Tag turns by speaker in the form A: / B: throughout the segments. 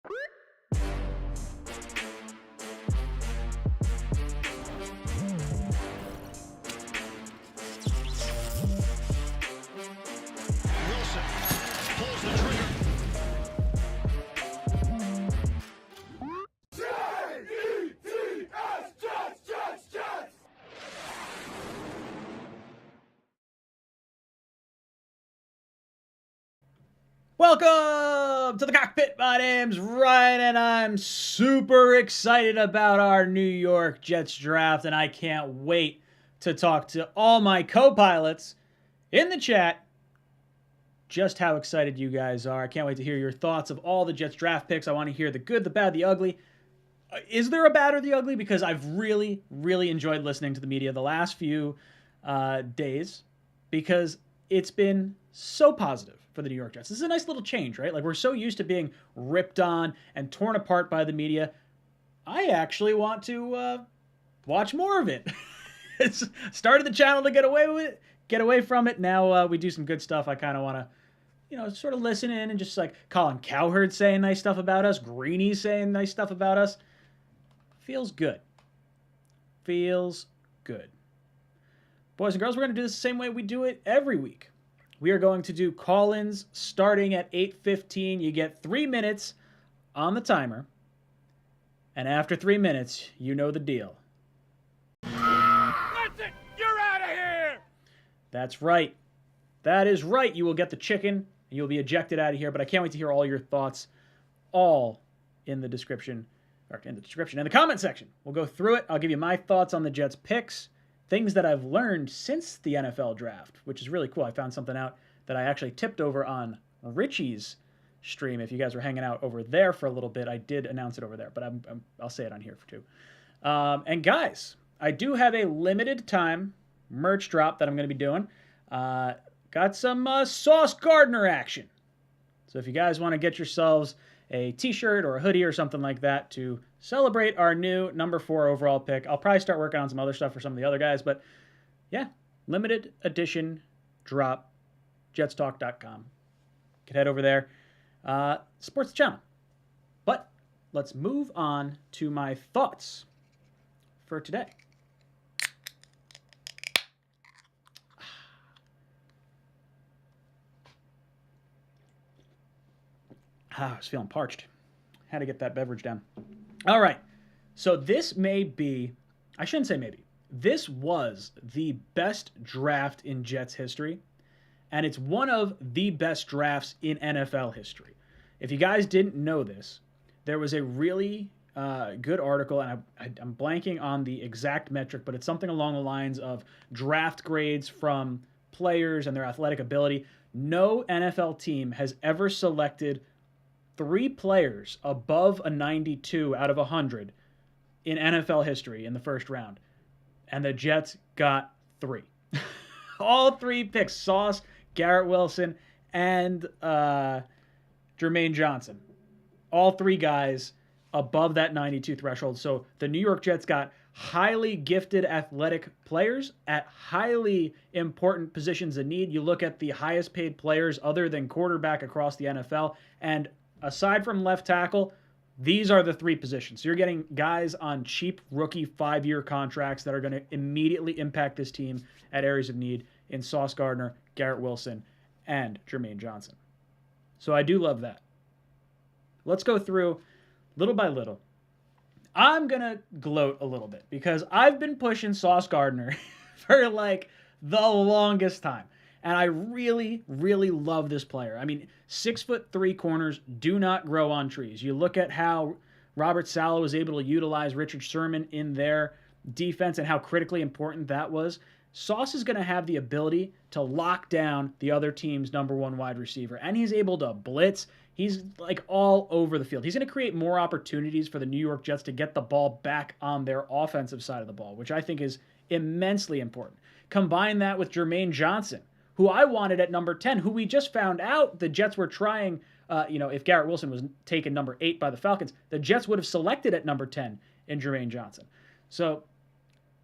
A: Wilson pulls the trigger.
B: Welcome to the Cockpit. My name's Ryan, and I'm super excited about our New York Jets draft, and I can't wait to talk to all my co-pilots in the chat just how excited you guys are. I can't wait to hear your thoughts of all the Jets draft picks. I want to hear the good, the bad, the ugly. Is there a bad or the ugly? Because I've really, really enjoyed listening to the media the last few days because it's been so positive for the New York Jets. This is a nice little change, right? Like, we're so used to being ripped on and torn apart by the media. I actually want to watch more of it. It's started the channel to get away from it. Now we do some good stuff. I kind of want to, sort of listen in and just like Colin Cowherd saying nice stuff about us, Greeny saying nice stuff about us. Feels good. Feels good. Boys and girls, we're going to do this the same way we do it every week. We are going to do call-ins starting at 8:15. You get 3 minutes on the timer. And after 3 minutes, you know the deal.
A: That's it! You're out of here!
B: That's right. That is right. You will get the chicken, and you'll be ejected out of here. But I can't wait to hear all your thoughts, all in the description, in the comment section. We'll go through it. I'll give you my thoughts on the Jets picks, things that I've learned since the NFL draft, which is really cool. I found something out that I actually tipped over on Richie's stream. If you guys were hanging out over there for a little bit, I did announce it over there, but I'll say it on here too. And guys, I do have a limited time merch drop that I'm going to be doing. Got some Sauce Gardner action. So if you guys want to get yourselves a t-shirt or a hoodie or something like that to celebrate our new number 4 overall pick. I'll probably start working on some other stuff for some of the other guys, but yeah, limited edition drop, jetstalk.com. You can head over there, supports the channel. But let's move on to my thoughts for today. I was feeling parched. Had to get that beverage down. All right. So this may be, I shouldn't say maybe. This was the best draft in Jets history, and it's one of the best drafts in NFL history. If you guys didn't know this, there was a really good article, and I'm blanking on the exact metric, but it's something along the lines of draft grades from players and their athletic ability. No NFL team has ever selected 3 players above a 92 out of 100 in NFL history in the first round. And the Jets got 3. All 3 picks, Sauce, Garrett Wilson, and Jermaine Johnson. All 3 guys above that 92 threshold. So the New York Jets got highly gifted athletic players at highly important positions of need. You look at the highest paid players other than quarterback across the NFL, and aside from left tackle, these are the 3 positions. So you're getting guys on cheap rookie 5-year contracts that are going to immediately impact this team at areas of need in Sauce Gardner, Garrett Wilson, and Jermaine Johnson. So I do love that. Let's go through little by little. I'm going to gloat a little bit because I've been pushing Sauce Gardner for like the longest time. And I really, really love this player. I mean, 6'3" corners do not grow on trees. You look at how Robert Saleh was able to utilize Richard Sherman in their defense and how critically important that was. Sauce is going to have the ability to lock down the other team's number 1 wide receiver. And he's able to blitz. He's like all over the field. He's going to create more opportunities for the New York Jets to get the ball back on their offensive side of the ball, which I think is immensely important. Combine that with Jermaine Johnson, who I wanted at number 10, who we just found out the Jets were trying, if Garrett Wilson was taken number 8 by the Falcons, the Jets would have selected at number 10 in Jermaine Johnson. So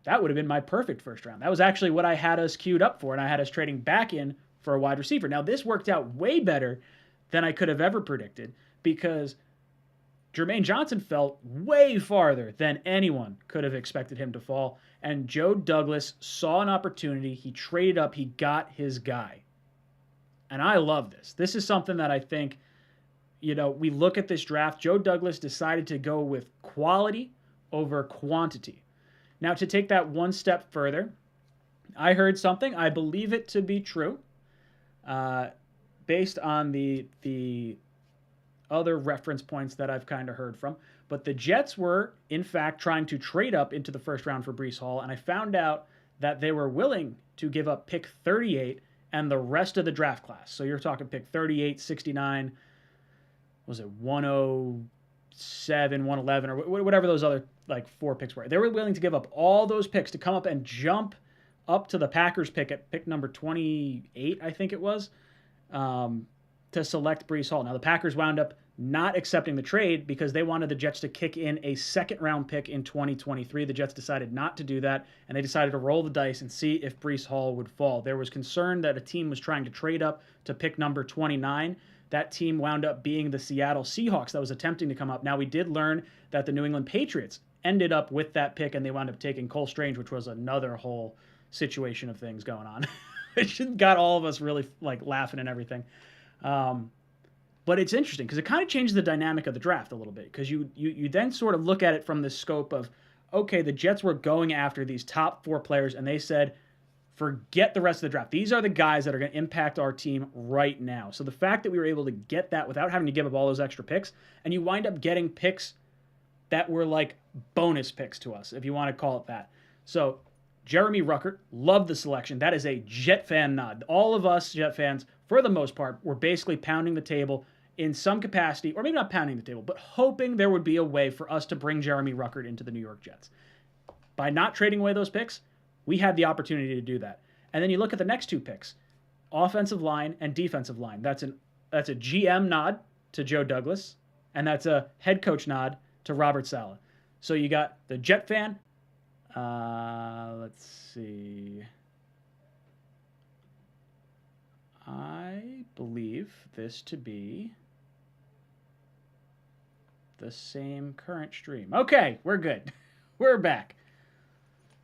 B: that would have been my perfect first round. That was actually what I had us queued up for, and I had us trading back in for a wide receiver. Now, this worked out way better than I could have ever predicted because Jermaine Johnson fell way farther than anyone could have expected him to fall. And Joe Douglas saw an opportunity. He traded up. He got his guy. And I love this. This is something that I think, we look at this draft. Joe Douglas decided to go with quality over quantity. Now, to take that one step further, I heard something. I believe it to be true. Based on the other reference points that I've kind of heard from. But the Jets were, in fact, trying to trade up into the first round for Bryce Hall, and I found out that they were willing to give up pick 38 and the rest of the draft class. So you're talking pick 38, 69, was it 107, 111, or whatever those other, 4 picks were. They were willing to give up all those picks to come up and jump up to the Packers pick at pick number 28, I think it was, to select Bryce Hall. Now, the Packers wound up not accepting the trade because they wanted the Jets to kick in a second-round pick in 2023. The Jets decided not to do that, and they decided to roll the dice and see if Bryce Hall would fall. There was concern that a team was trying to trade up to pick number 29. That team wound up being the Seattle Seahawks that was attempting to come up. Now, we did learn that the New England Patriots ended up with that pick, and they wound up taking Cole Strange, which was another whole situation of things going on. It got all of us really laughing and everything. But it's interesting because it kind of changes the dynamic of the draft a little bit, because you then sort of look at it from the scope of, okay, the Jets were going after these top 4 players, and they said, forget the rest of the draft. These are the guys that are going to impact our team right now. So the fact that we were able to get that without having to give up all those extra picks, and you wind up getting picks that were bonus picks to us, if you want to call it that. So Jeremy Ruckert, loved the selection. That is a Jet fan nod. All of us Jet fans, for the most part, were basically pounding the table in some capacity, or maybe not pounding the table, but hoping there would be a way for us to bring Jeremy Ruckert into the New York Jets. By not trading away those picks, we had the opportunity to do that. And then you look at the next 2 picks, offensive line and defensive line. That's a GM nod to Joe Douglas, and that's a head coach nod to Robert Saleh. So you got the Jet fan. Let's see. I believe this to be the same current stream. Okay, we're good. We're back.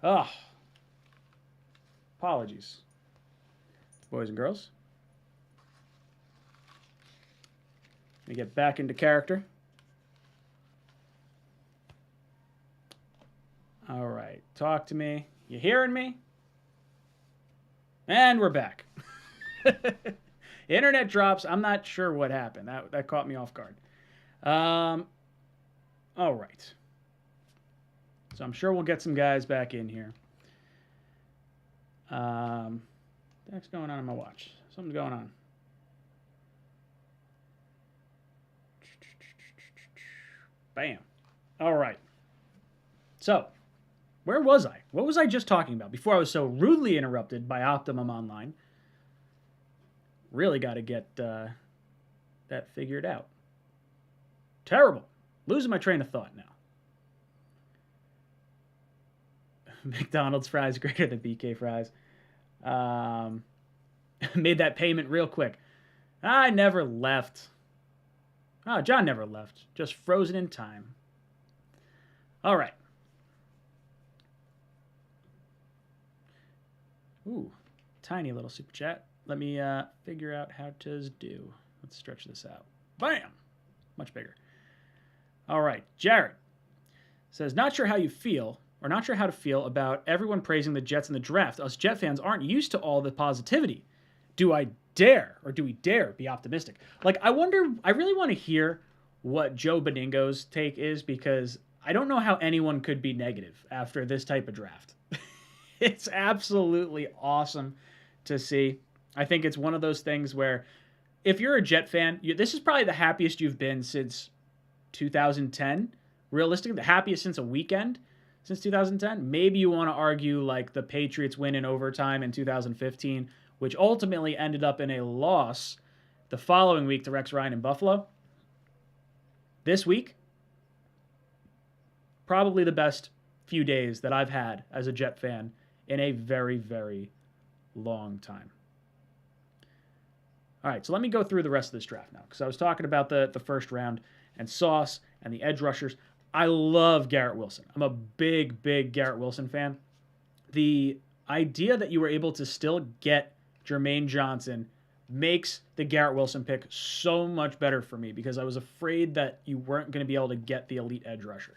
B: Oh, apologies, boys and girls. Let me get back into character. All right, talk to me. You hearing me? And we're back. Internet drops. I'm not sure what happened. That caught me off guard. All right. So I'm sure we'll get some guys back in here. What's going on in my watch? Something's going on. Bam. All right. So, where was I? What was I just talking about before I was so rudely interrupted by Optimum Online? Really got to get that figured out. Terrible. Losing my train of thought now. McDonald's fries greater than BK fries. Made that payment real quick. I never left. Oh, John never left. Just frozen in time. All right. Ooh, tiny little super chat. Let me figure out how to do. Let's stretch this out. Bam! Much bigger. All right. Jared says, not sure how you feel, or not sure how to feel about everyone praising the Jets in the draft. Us Jet fans aren't used to all the positivity. Do we dare be optimistic? I really want to hear what Joe Beningo's take is, because I don't know how anyone could be negative after this type of draft. It's absolutely awesome to see. I think it's one of those things where if you're a Jet fan, this is probably the happiest you've been since 2010. Realistically, the happiest since a weekend since 2010. Maybe you want to argue the Patriots win in overtime in 2015, which ultimately ended up in a loss the following week to Rex Ryan in Buffalo. This week, probably the best few days that I've had as a Jet fan in a very, very long time. All right, so let me go through the rest of this draft now, because I was talking about the first round and Sauce and the edge rushers. I love Garrett Wilson. I'm a big, big Garrett Wilson fan. The idea that you were able to still get Jermaine Johnson makes the Garrett Wilson pick so much better for me because I was afraid that you weren't going to be able to get the elite edge rusher.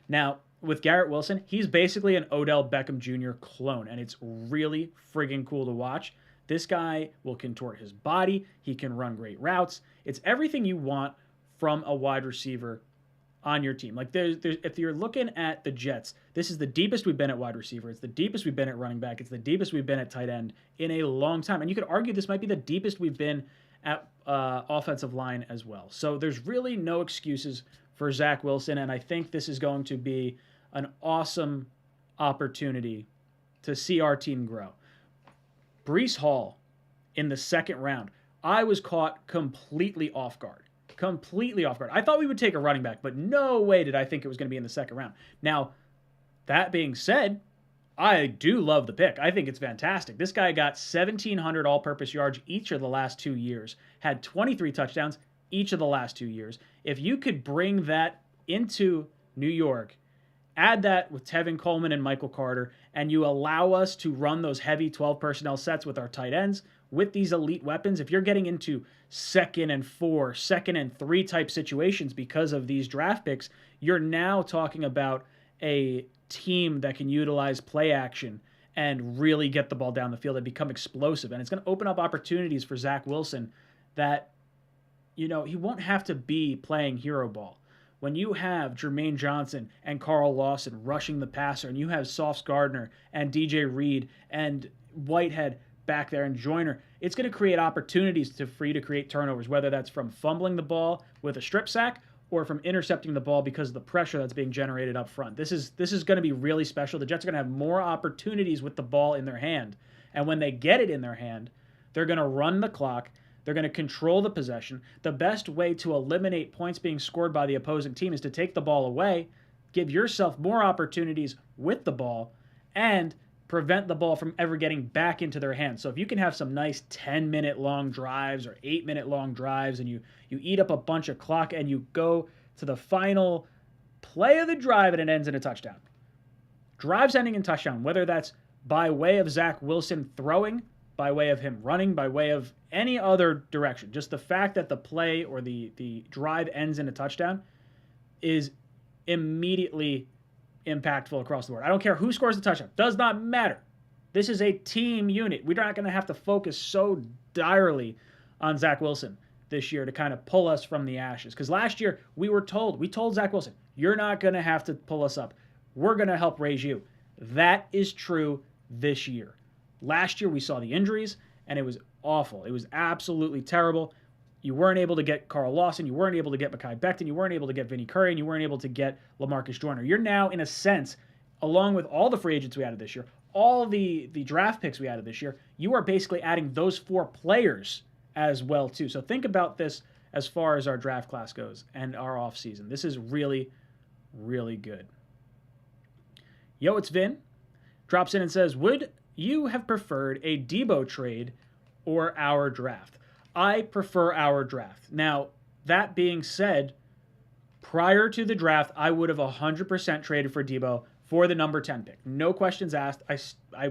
B: Now, with Garrett Wilson, he's basically an Odell Beckham Jr. clone, and it's really friggin' cool to watch. This guy will contort his body. He can run great routes. It's everything you want from a wide receiver on your team. Like if you're looking at the Jets, this is the deepest we've been at wide receiver. It's the deepest we've been at running back. It's the deepest we've been at tight end in a long time. And you could argue this might be the deepest we've been at offensive line as well. So there's really no excuses for Zach Wilson. And I think this is going to be an awesome opportunity to see our team grow. Bryce Hall in the second round, I was caught completely off guard. Completely off guard. I thought we would take a running back, but no way did I think it was going to be in the second round. Now, that being said, I do love the pick. I think it's fantastic. This guy got 1,700 all-purpose yards each of the last 2 years, had 23 touchdowns each of the last 2 years. If you could bring that into New York, add that with Tevin Coleman and Michael Carter, and you allow us to run those heavy 12 personnel sets with our tight ends, with these elite weapons, if you're getting into 2nd and 4, 2nd and 3 type situations because of these draft picks, you're now talking about a team that can utilize play action and really get the ball down the field and become explosive. And it's going to open up opportunities for Zach Wilson that, he won't have to be playing hero ball. When you have Jermaine Johnson and Carl Lawson rushing the passer, and you have Sauce Gardner and DJ Reed and Whitehead back there and Joyner, it's going to create opportunities for you to create turnovers, whether that's from fumbling the ball with a strip sack or from intercepting the ball because of the pressure that's being generated up front. This is going to be really special. The Jets are going to have more opportunities with the ball in their hand, and when they get it in their hand, they're going to run the clock. They're going to control the possession. The best way to eliminate points being scored by the opposing team is to take the ball away, give yourself more opportunities with the ball, and prevent the ball from ever getting back into their hands. So if you can have some nice 10-minute long drives or 8-minute long drives, and you eat up a bunch of clock and you go to the final play of the drive and it ends in a touchdown. Drives ending in touchdown, whether that's by way of Zach Wilson throwing, by way of him running, by way of any other direction. Just the fact that the play or the drive ends in a touchdown is immediately impactful across the board. I don't care who scores the touchdown. Does not matter. This is a team unit. We're not going to have to focus so direly on Zach Wilson this year to kind of pull us from the ashes. Because last year we told Zach Wilson, you're not going to have to pull us up. We're going to help raise you. That is true this year. Last year we saw the injuries and it was awful. It was absolutely terrible. You weren't able to get Carl Lawson. You weren't able to get Mekhi Becton. You weren't able to get Vinny Curry. And you weren't able to get LaMarcus Joyner. You're now, in a sense, along with all the free agents we added this year, all the draft picks we added this year, you are basically adding those 4 players as well, too. So think about this as far as our draft class goes and our offseason. This is really, really good. Yo, it's Vin. Drops in and says, would you have preferred a Debo trade or our draft? I prefer our draft. Now, that being said, prior to the draft, I would have 100% traded for Debo for the number 10 pick. No questions asked. I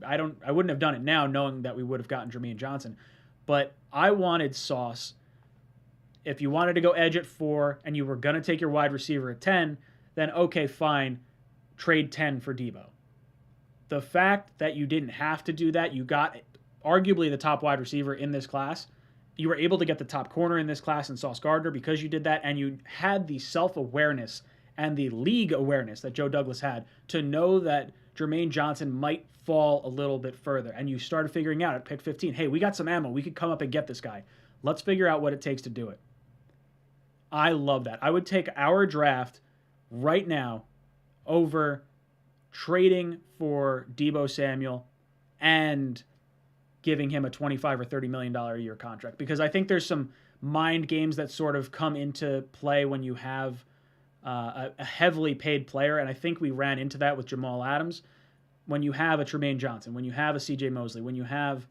B: wouldn't have done it now knowing that we would have gotten Jermaine Johnson. But I wanted Sauce. If you wanted to go edge at 4 and you were going to take your wide receiver at 10, then okay, fine, trade 10 for Debo. The fact that you didn't have to do that, you got arguably the top wide receiver in this class. You were able to get the top corner in this class in Sauce Gardner because you did that, and you had the self-awareness and the league awareness that Joe Douglas had to know that Jermaine Johnson might fall a little bit further. And you started figuring out at pick 15, hey, we got some ammo. We could come up and get this guy. Let's figure out what it takes to do it. I love that. I would take our draft right now over trading for Debo Samuel and giving him a $25 or $30 million a year contract, because I think there's some mind games that sort of come into play when you have a heavily paid player, and I think we ran into that with Jamal Adams. When you have a Tremaine Johnson, when you have a C.J. Mosley, when you have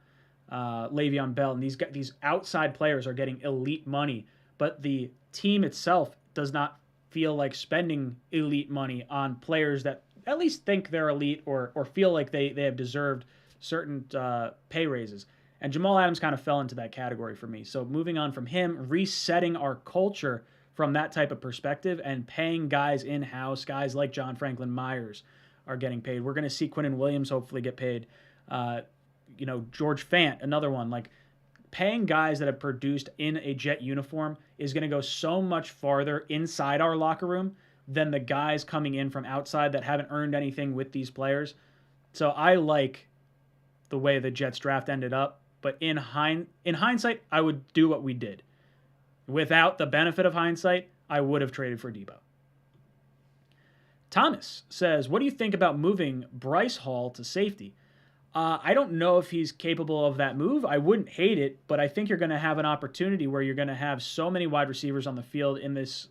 B: Le'Veon Bell, and these outside players are getting elite money, but the team itself does not feel like spending elite money on players that at least think they're elite or feel like they have deserved certain pay raises. And Jamal Adams kind of fell into that category for me. So moving on from him, resetting our culture from that type of perspective and paying guys in-house, guys like John Franklin Myers are getting paid. We're going to see Quinnen Williams hopefully get paid. George Fant, another one. Like, paying guys that have produced in a Jet uniform is going to go so much farther inside our locker room than the guys coming in from outside that haven't earned anything with these players. So I like the way the Jets draft ended up, but in hindsight, I would do what we did. Without the benefit of hindsight, I would have traded for Debo. Thomas says, what do you think about moving Bryce Hall to safety? I don't know if he's capable of that move. I wouldn't hate it, but I think you're going to have an opportunity where you're going to have so many wide receivers on the field in this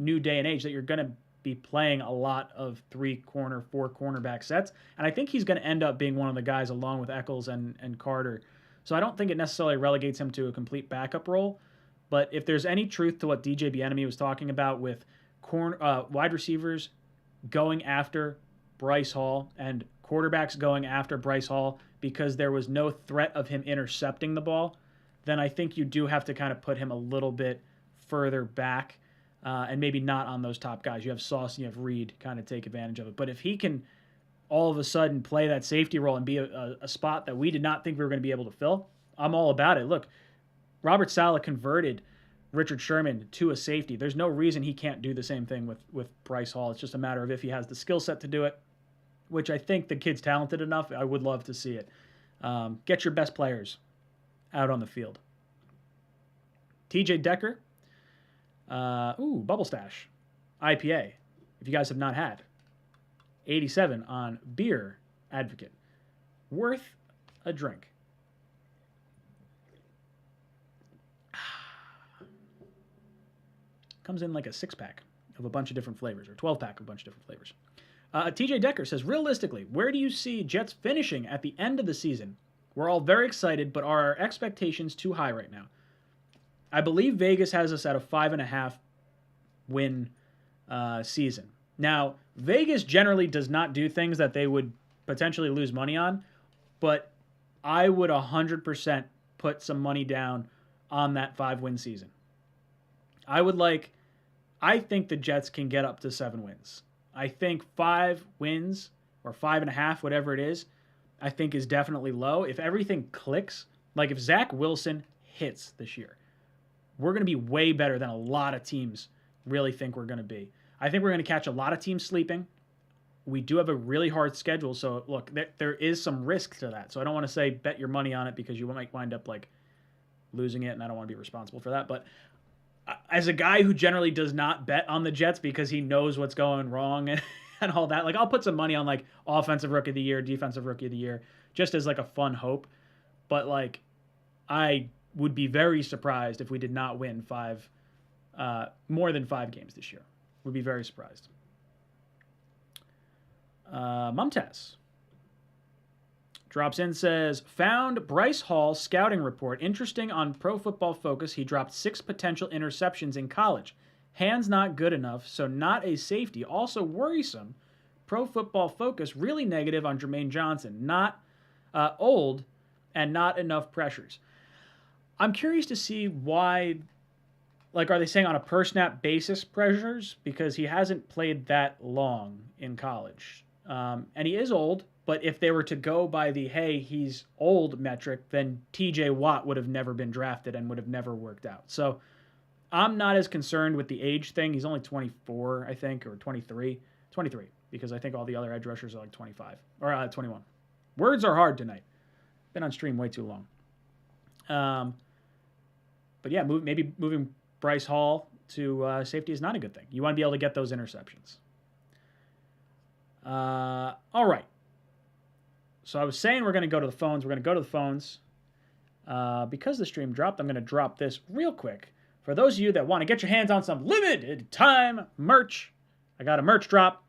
B: new day and age that you're going to be playing a lot of 3-corner, 4-cornerback sets. And I think he's going to end up being one of the guys along with Eccles and Carter. So I don't think it necessarily relegates him to a complete backup role. But if there's any truth to what DJ Bieniemy was talking about with wide receivers going after Bryce Hall and quarterbacks going after Bryce Hall because there was no threat of him intercepting the ball, then I think you do have to kind of put him a little bit further back and maybe not on those top guys. You have Sauce and you have Reed kind of take advantage of it. But if he can all of a sudden play that safety role and be a spot that we did not think we were going to be able to fill, I'm all about it. Look, Robert Saleh converted Richard Sherman to a safety. There's no reason he can't do the same thing with Bryce Hall. It's just a matter of if he has the skill set to do it, which I think the kid's talented enough. I would love to see it. Get your best players out on the field. TJ Decker. Bubble Stash. IPA. If you guys have not had. 87 on Beer Advocate. Worth a drink. Comes in like a 6-pack of a bunch of different flavors, or 12-pack of a bunch of different flavors. TJ Decker says, realistically, where do you see Jets finishing at the end of the season? We're all very excited, but are our expectations too high right now? I believe Vegas has us at a 5.5 win season. Now, Vegas generally does not do things that they would potentially lose money on, but I would 100% put some money down on that 5-win season. I think the Jets can get up to 7 wins. I think 5 wins or 5.5, whatever it is, I think is definitely low. If everything clicks, like if Zach Wilson hits this year, we're going to be way better than a lot of teams really think we're going to be. I think we're going to catch a lot of teams sleeping. We do have a really hard schedule, so look, there is some risk to that. So I don't want to say bet your money on it because you might wind up like losing it, and I don't want to be responsible for that. But as a guy who generally does not bet on the Jets because he knows what's going wrong and all that, like I'll put some money on like offensive rookie of the year, defensive rookie of the year, just as like a fun hope. But like I would be very surprised if we did not win more than 5 games this year. Would be very surprised. Mumtaz drops in, says, found Bryce Hall scouting report interesting on Pro Football Focus. He dropped 6 potential interceptions in college. Hands not good enough, so not a safety. Also worrisome. Pro Football Focus really negative on Jermaine Johnson. Not old and not enough pressures. I'm curious to see why. Like, are they saying on a per snap basis pressures? Because he hasn't played that long in college. And he is old, but if they were to go by the, hey, he's old metric, then TJ Watt would have never been drafted and would have never worked out. So I'm not as concerned with the age thing. He's only 24, I think, or 23. 23, because I think all the other edge rushers are like 25, or 21. Words are hard tonight. Been on stream way too long. But yeah, maybe moving Bryce Hall to safety is not a good thing. You want to be able to get those interceptions. All right. So I was saying we're going to go to the phones. We're going to go to the phones. Because the stream dropped, I'm going to drop this real quick. For those of you that want to get your hands on some limited time merch, I got a merch drop.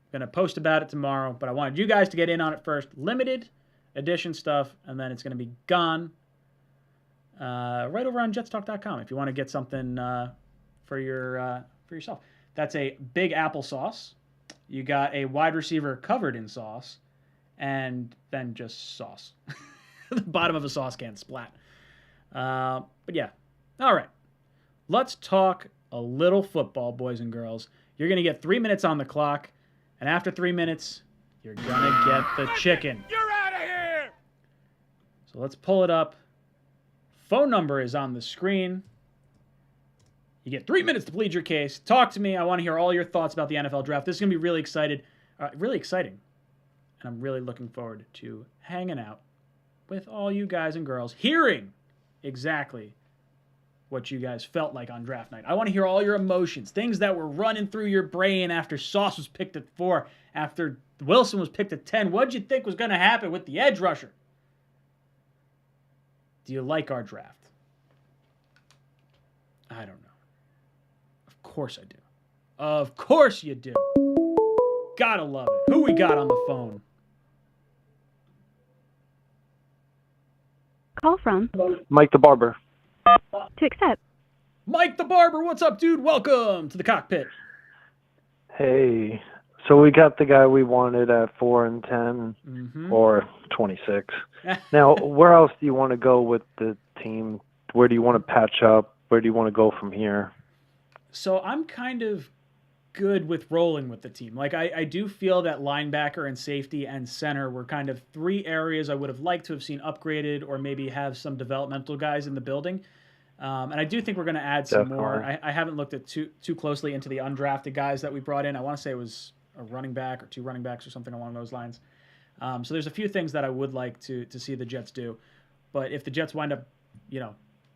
B: I'm going to post about it tomorrow, but I wanted you guys to get in on it first. Limited edition stuff, and then it's going to be gone right over on jetstalk.com if you want to get something for yourself. That's a big applesauce. You got a wide receiver covered in sauce, and then just sauce. The bottom of a sauce can splat. But yeah, all right. Let's talk a little football, boys and girls. You're gonna get 3 minutes on the clock, and after 3 minutes, you're gonna get the chicken.
A: You're out of here!
B: So let's pull it up. Phone number is on the screen. You get 3 minutes to plead your case. Talk to me. I want to hear all your thoughts about the NFL draft. This is going to be really exciting. And I'm really looking forward to hanging out with all you guys and girls, hearing exactly what you guys felt like on draft night. I want to hear all your emotions, things that were running through your brain after Sauce was picked at 4, after Wilson was picked at 10. What'd you think was going to happen with the edge rusher? Do you like our draft? I don't know. Of course I do. Of course you do. Gotta love it. Who we got on the phone?
C: Call from
D: Mike the Barber.
C: to accept.
B: Mike the Barber, what's up, dude? Welcome to the Cockpit.
D: Hey, so we got the guy we wanted at 4 and 10 or 26. Now, where else do you want to go with the team? Where do you want to patch up? Where do you want to go from here?
B: So I'm kind of good with rolling with the team. Like, I do feel that linebacker and safety and center were kind of 3 areas I would have liked to have seen upgraded or maybe have some developmental guys in the building. And I do think we're going to add some more. I haven't looked at too closely into the undrafted guys that we brought in. I want to say it was a running back or 2 running backs or something along those lines. So there's a few things that I would like to see the Jets do. But if the Jets wind up,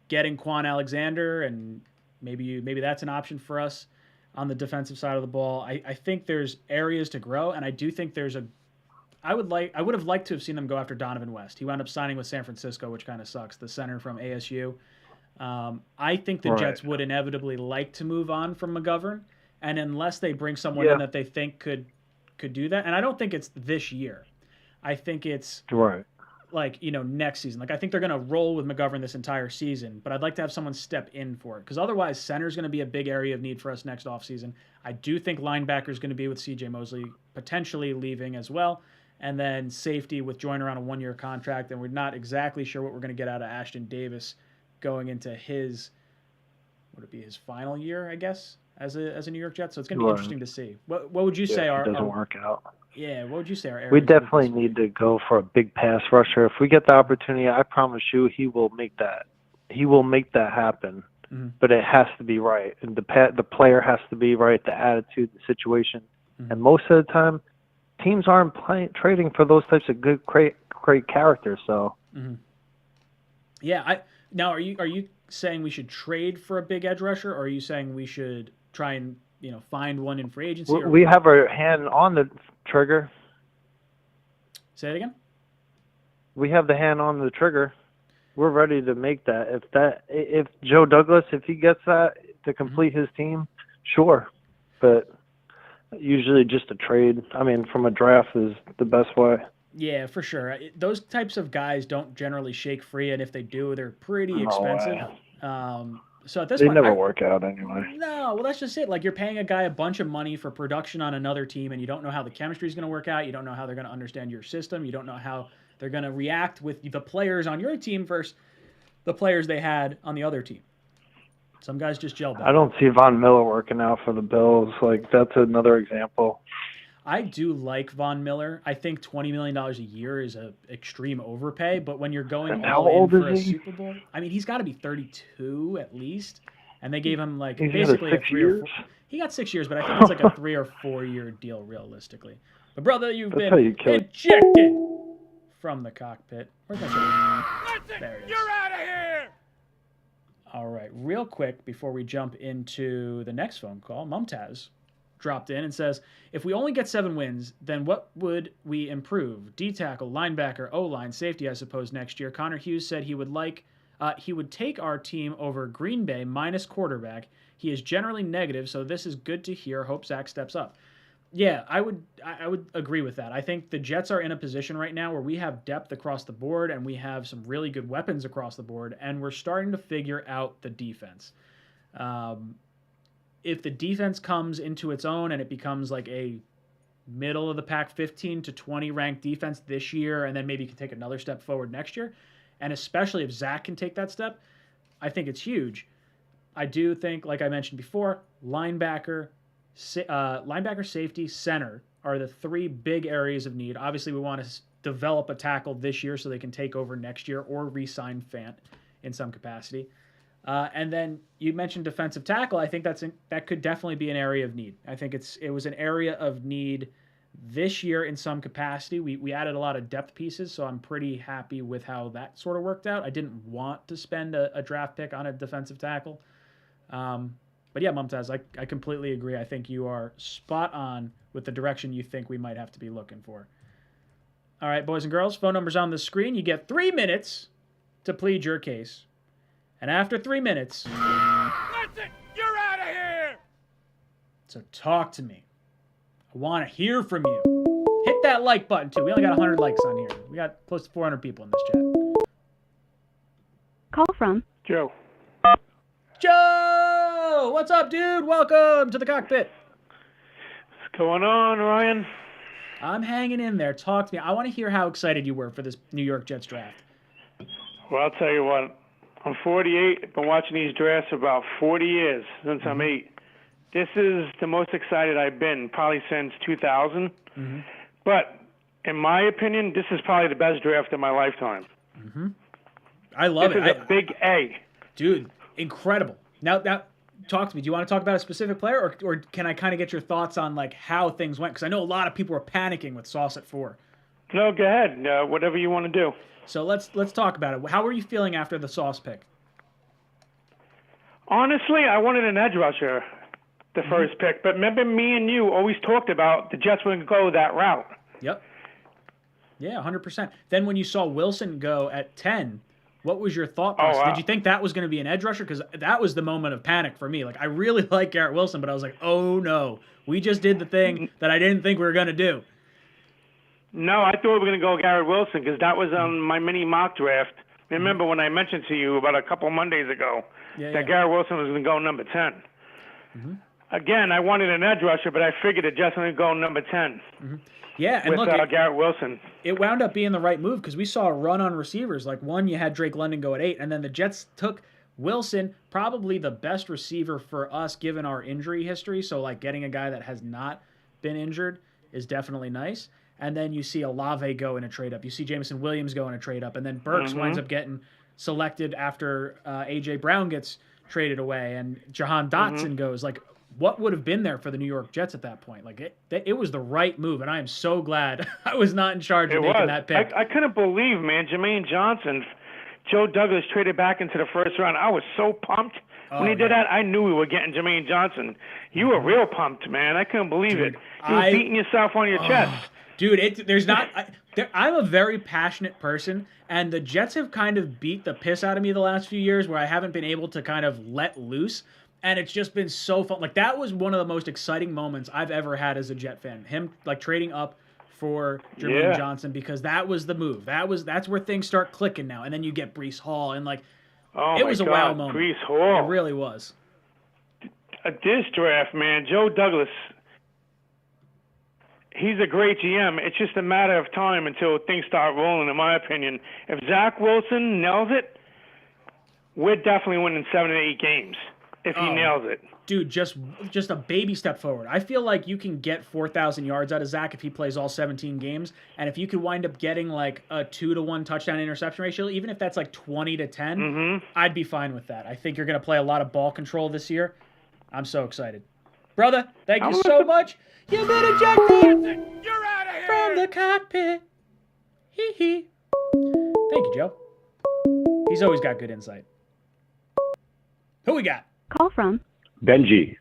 B: getting Quan Alexander, and maybe that's an option for us on the defensive side of the ball, I think there's areas to grow, and I do think I would have liked to have seen them go after Donovan West. He wound up signing with San Francisco, which kind of sucks, the center from ASU. I think the Jets would inevitably like to move on from McGovern, and unless they bring someone in that they think could do that, and I don't think it's this year. I think it's next season. Like, I think they're going to roll with McGovern this entire season, but I'd like to have someone step in for it, because otherwise center is going to be a big area of need for us next offseason. I do think linebacker is going to be with C.J. Mosley potentially leaving as well, and then safety with Joyner on a 1-year contract, and we're not exactly sure what we're going to get out of Ashton Davis going into his final year, I guess, as a New York Jet. So it's going to be interesting to see. What would you say
D: it doesn't work out?
B: Yeah, what would you say our areas?
D: We definitely need to go for a big pass rusher. If we get the opportunity, I promise you, he will make that. He will make that happen. Mm-hmm. But it has to be right, and the player has to be right, the attitude, the situation, and most of the time, teams aren't trading for those types of good, great characters. So,
B: yeah. Now, are you saying we should trade for a big edge rusher, or are you saying we should try and find one in free agency?
D: We have our hand on the trigger.
B: Say it again.
D: We have the hand on the trigger. We're ready to make that. If Joe Douglas, if he gets that to complete his team, sure. But usually just a trade. I mean, from a draft is the best way.
B: Yeah, for sure. Those types of guys don't generally shake free, and if they do, they're pretty expensive. So at this point,
D: they never work out anyway.
B: No, well, that's just it. Like, you're paying a guy a bunch of money for production on another team, and you don't know how the chemistry is going to work out. You don't know how they're going to understand your system. You don't know how they're going to react with the players on your team versus the players they had on the other team. Some guys just gel better. I
D: don't see Von Miller working out for the Bills. Like, that's another example.
B: I do like Von Miller. I think $20 million a year is an extreme overpay, but when you're going all in for a Super Bowl, I mean, he's got to be 32 at least, and they gave him basically a 3 or 4. He got 6 years, but I think it's like a 3 or 4 year deal realistically. But brother, you've been ejected from the cockpit. Where's my shit? There it is.
A: You're out of here!
B: All right, real quick before we jump into the next phone call, Mumtaz dropped in and says, if we only get 7 wins, then what would we improve? D-tackle, linebacker, O-line, safety, I suppose, next year. Connor Hughes said he would take our team over Green Bay minus quarterback. He is generally negative, so this is good to hear. Hope Zach steps up. Yeah, I would agree with that. I think the Jets are in a position right now where we have depth across the board and we have some really good weapons across the board, and we're starting to figure out the defense. if the defense comes into its own and it becomes like a middle of the pack 15 to 20 ranked defense this year, and then maybe can take another step forward next year, and especially if Zach can take that step, I think it's huge. I do think, like I mentioned before, linebacker, safety, center are the three big areas of need. Obviously, we want to develop a tackle this year so they can take over next year or re-sign Fant in some capacity. And then you mentioned defensive tackle. I think that could definitely be an area of need. I think it was an area of need this year in some capacity. We added a lot of depth pieces, so I'm pretty happy with how that sort of worked out. I didn't want to spend a draft pick on a defensive tackle. But yeah, Mumtaz, I completely agree. I think you are spot on with the direction you think we might have to be looking for. All right, boys and girls, phone number's on the screen. You get 3 minutes to plead your case. And after 3 minutes...
A: That's it! You're out of here!
B: So talk to me. I want to hear from you. Hit that like button, too. We only got 100 likes on here. We got close to 400 people in this chat.
C: Call from
D: Joe.
B: Joe! What's up, dude? Welcome to the Cockpit.
D: What's going on, Ryan?
B: I'm hanging in there. Talk to me. I want to hear how excited you were for this New York Jets draft.
E: Well, I'll tell you what. I'm 48. I've been watching these drafts for about 40 years, since I'm 8. This is the most excited I've been, probably since 2000.
B: Mm-hmm.
E: But in my opinion, this is probably the best draft of my lifetime.
B: Mm-hmm. I love
E: This is a big A.
B: Dude, incredible. Now, talk to me. Do you want to talk about a specific player, or can I kind of get your thoughts on like how things went? Because I know a lot of people were panicking with Sauce at 4.
E: No, go ahead. Whatever you want to do.
B: So let's talk about it. How were you feeling after the Sauce pick?
E: Honestly, I wanted an edge rusher, the first pick. But remember, me and you always talked about the Jets wouldn't go that route.
B: Yep. Yeah, 100%. Then when you saw Wilson go at 10, what was your thought process? Did you think that was going to be an edge rusher? Because that was the moment of panic for me. Like, I really like Garrett Wilson, but I was like, oh no, we just did the thing that I didn't think we were going to do.
E: No, I thought we were going to go Garrett Wilson because that was on my mini mock draft. Remember when I mentioned to you about a couple Mondays ago that Garrett Wilson was going to go number 10.
B: Mm-hmm.
E: Again, I wanted an edge rusher, but I figured it just going to go number 10.
B: Mm-hmm. Yeah, and
E: with
B: look,
E: Garrett Wilson.
B: It wound up being the right move because we saw a run on receivers. Like one, you had Drake London go at 8, and then the Jets took Wilson, probably the best receiver for us given our injury history. So like getting a guy that has not been injured is definitely nice. And then you see Olave go in a trade up. You see Jameson Williams go in a trade up, and then Burks winds up getting selected after A.J. Brown gets traded away, and Jahan Dotson goes. Like, what would have been there for the New York Jets at that point? Like, it was the right move, and I am so glad I was not in charge of making that pick.
E: I couldn't believe, man, Jermaine Johnson, Joe Douglas traded back into the first round. I was so pumped. When he did that, I knew we were getting Jermaine Johnson. You were real pumped, man. I couldn't believe it. You were beating yourself on your chest.
B: Dude, I'm a very passionate person, and the Jets have kind of beat the piss out of me the last few years where I haven't been able to kind of let loose, and it's just been so fun. Like, that was one of the most exciting moments I've ever had as a Jet fan. Him, like, trading up for Jermaine Johnson, because that was the move. That's where things start clicking now, and then you get Bryce Hall, and, like, it was a wow moment.
E: Bryce Hall.
B: It really was.
E: This draft, man, Joe Douglas, he's a great GM. It's just a matter of time until things start rolling, in my opinion. If Zach Wilson nails it, we're definitely winning 7 to 8 games if he nails it.
B: Dude, just a baby step forward. I feel like you can get 4,000 yards out of Zach if he plays all 17 games, and if you could wind up getting like a 2-to-1 touchdown interception ratio, even if that's like 20 to 10, I'd be fine with that. I think you're going to play a lot of ball control this year. I'm so excited. Brother, thank you so much. You've been ejected.
A: You're out of here!
B: From the cockpit. Hee hee. Thank you, Joe. He's always got good insight. Who we got?
C: Call from
F: Benji.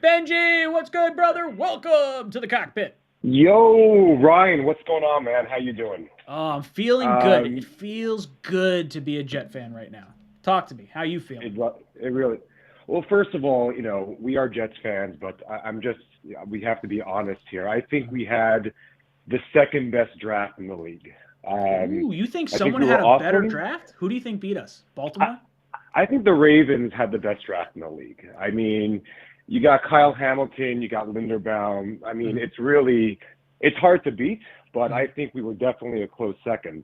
B: Benji, what's good, brother? Welcome to the cockpit.
F: Yo, Ryan, what's going on, man? How you doing?
B: Oh, I'm feeling good. It feels good to be a Jet fan right now. Talk to me. How you feeling?
F: It really. Well, first of all, we are Jets fans, but we have to be honest here. I think we had the second best draft in the league.
B: Ooh, you think someone had a better draft? Who do you think beat us? Baltimore?
F: I think the Ravens had the best draft in the league. I mean, you got Kyle Hamilton, you got Linderbaum. I mean, it's hard to beat, but I think we were definitely a close second.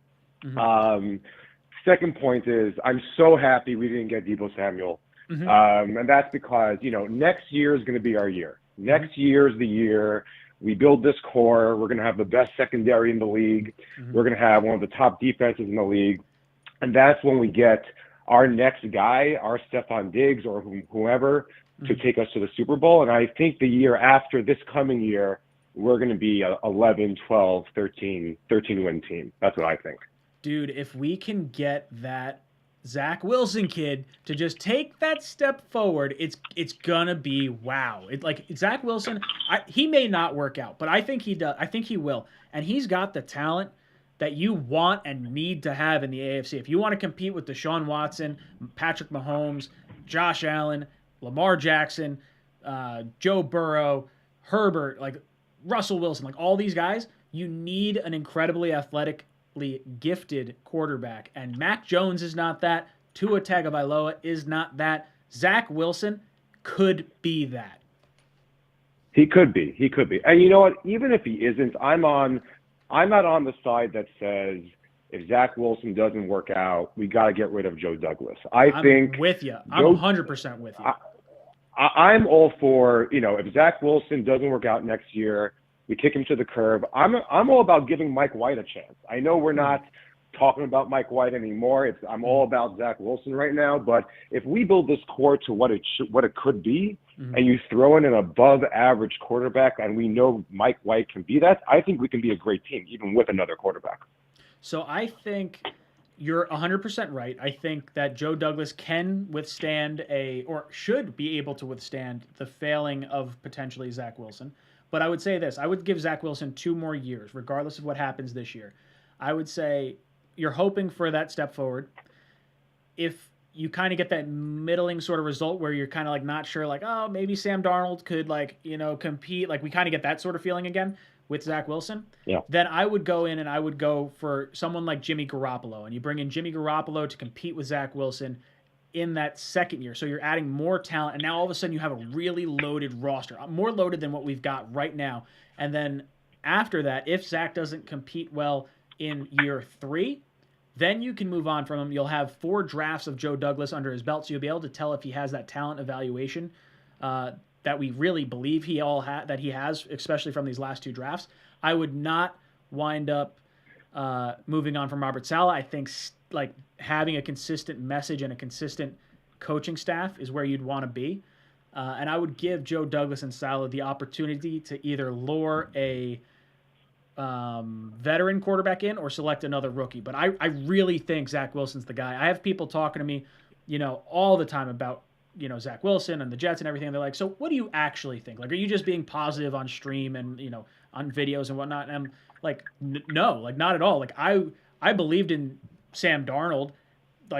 F: Second point is I'm so happy we didn't get Debo Samuel. And that's because, next year is going to be our year. Next year is the year we build this core. We're going to have the best secondary in the league. We're going to have one of the top defenses in the league. And that's when we get our next guy, our Stephon Diggs or whoever, to take us to the Super Bowl. And I think the year after this coming year, we're going to be a 11, 12, 13 win team. That's what I think.
B: Dude, if we can get that Zach Wilson kid to just take that step forward, it's gonna be wow. Zach Wilson, he may not work out, but I think he does. I think he will, and he's got the talent that you want and need to have in the AFC. If you want to compete with Deshaun Watson, Patrick Mahomes, Josh Allen, Lamar Jackson, Joe Burrow, Herbert, Russell Wilson, all these guys, you need an incredibly athletically gifted quarterback. And Mac Jones is not that. Tua Tagovailoa is not that. Zach Wilson could be that.
F: He could be. And you know what? Even if he isn't, I'm not on the side that says if Zach Wilson doesn't work out, we got to get rid of Joe Douglas. I'm
B: with you. I'm 100% with you.
F: I'm all for, if Zach Wilson doesn't work out next year, we kick him to the curb. I'm all about giving Mike White a chance. I know we're not talking about Mike White anymore. I'm all about Zach Wilson right now. But if we build this core to what it could be, and you throw in an above-average quarterback, and we know Mike White can be that, I think we can be a great team, even with another quarterback.
B: So I think you're 100% right. I think that Joe Douglas can withstand or should be able to withstand the failing of potentially Zach Wilson. But I would say this. I would give Zach Wilson 2 more years, regardless of what happens this year. I would say you're hoping for that step forward. If you kind of get that middling sort of result where you're kind of not sure, maybe Sam Darnold could compete. We kind of get that sort of feeling again with Zach Wilson.
F: Yeah.
B: Then I would go in and I would go for someone like Jimmy Garoppolo. And you bring in Jimmy Garoppolo to compete with Zach Wilson in that second year. So you're adding more talent, and now all of a sudden you have a really loaded roster, more loaded than what we've got right now. And then after that, if Zach doesn't compete well in year 3, then you can move on from him. You'll have 4 drafts of Joe Douglas under his belt, so you'll be able to tell if he has that talent evaluation that we really believe that he has, especially from these last 2 drafts. I would not wind up moving on from Robert Saleh. I think having a consistent message and a consistent coaching staff is where you'd want to be. And I would give Joe Douglas and Saleh the opportunity to either lure a veteran quarterback in or select another rookie. But I really think Zach Wilson's the guy. I have people talking to me, all the time about, Zach Wilson and the Jets and everything. They're like, so what do you actually think? Are you just being positive on stream and, on videos and whatnot? And I'm like, no, not at all. I believed in Sam Darnold,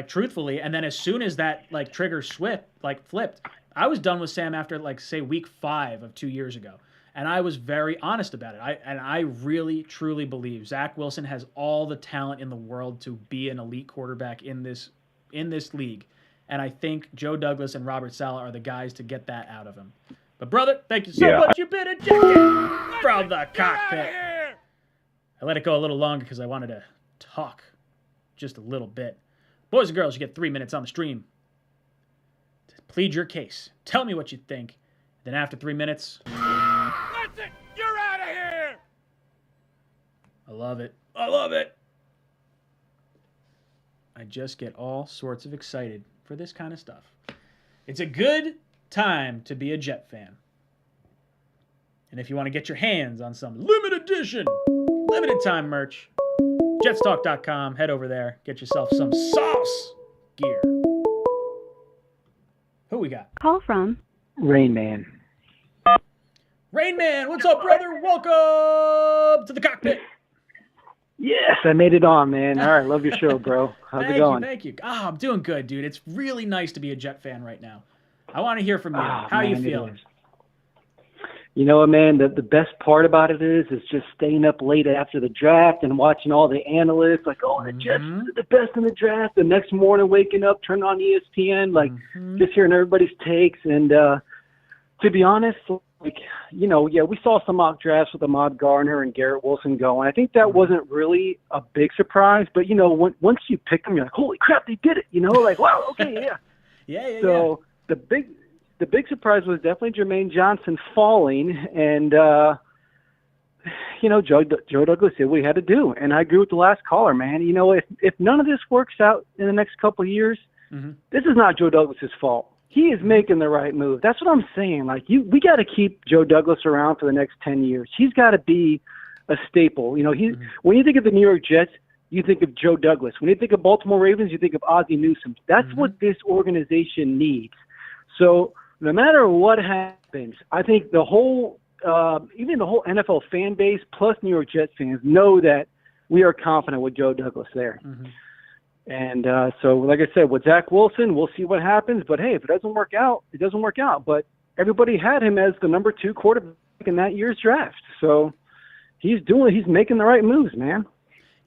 B: truthfully. And then as soon as that, trigger flipped, I was done with Sam after, say, week 5 of 2 years ago. And I was very honest about it. I really, truly believe Zach Wilson has all the talent in the world to be an elite quarterback in this league. And I think Joe Douglas and Robert Saleh are the guys to get that out of him. But, brother, thank you so much. You've been ejected from the cockpit. I let it go a little longer because I wanted to talk just a little bit. Boys and girls, you get 3 minutes on the stream to plead your case. Tell me what you think. Then after 3 minutes...
A: That's it! You're out of here!
B: I love it. I love it! I just get all sorts of excited for this kind of stuff. It's a good time to be a Jet fan. And if you want to get your hands on some limited edition, limited time merch, jetstalk.com, head over there, get yourself some sauce gear. Who we got?
C: Call from
D: Rain Man.
B: Rain Man, what's up, brother? Welcome to the cockpit.
G: Yes, I made it on, man. All right, love your show, bro. How's it going?
B: Thank you. I'm doing good, dude. It's really nice to be a Jet fan right now. I want to hear from you. How are you feeling?
G: You know what, man? The best part about it is just staying up late after the draft and watching all the analysts like, oh, the Jets are the best in the draft. The next morning, waking up, turning on ESPN, like just hearing everybody's takes. And to be honest, like, you know, yeah, we saw some mock drafts with Ahmad Gardner and Garrett Wilson going. I think that wasn't really a big surprise. But, you know, once you pick them, you're like, holy crap, they did it. You know, like, wow, okay, yeah. So the big surprise was definitely Jermaine Johnson falling, and you know, Joe Douglas did what he had to do, and I agree with the last caller, man. You know, if none of this works out in the next couple of years, this is not Joe Douglas's fault. He is making the right move. That's what I'm saying. Like, we got to keep Joe Douglas around for the next 10 years. He's got to be a staple. You know, when you think of the New York Jets, you think of Joe Douglas. When you think of Baltimore Ravens, you think of Ozzie Newsome. That's what this organization needs. So no matter what happens, I think the whole, even the whole NFL fan base plus New York Jets fans know that we are confident with Joe Douglas there. And so, like I said, with Zach Wilson, we'll see what happens. But, hey, if it doesn't work out, it doesn't work out. But everybody had him as the number 2 quarterback in that year's draft. So he's making the right moves, man.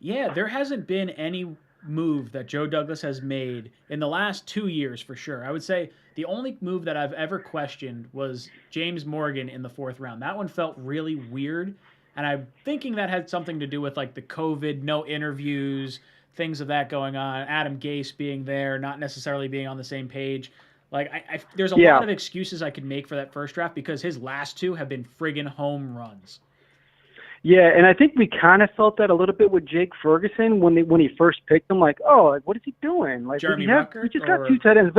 B: Yeah, there hasn't been any move that Joe Douglas has made in the last 2 years for sure. I would say the only move that I've ever questioned was James Morgan in the 4th round. That one felt really weird, and I'm thinking that had something to do with like the COVID, no interviews, things of that going on, Adam Gase being there, not necessarily being on the same page. Like, there's a lot of excuses I could make for that first draft because his last 2 have been friggin' home runs.
G: Yeah, and I think we kind of felt that a little bit with Jake Ferguson when he first picked him. Like, oh, what is he doing? Like,
B: Jeremy
G: he
B: Ruckert,
G: just got 2 tight ends.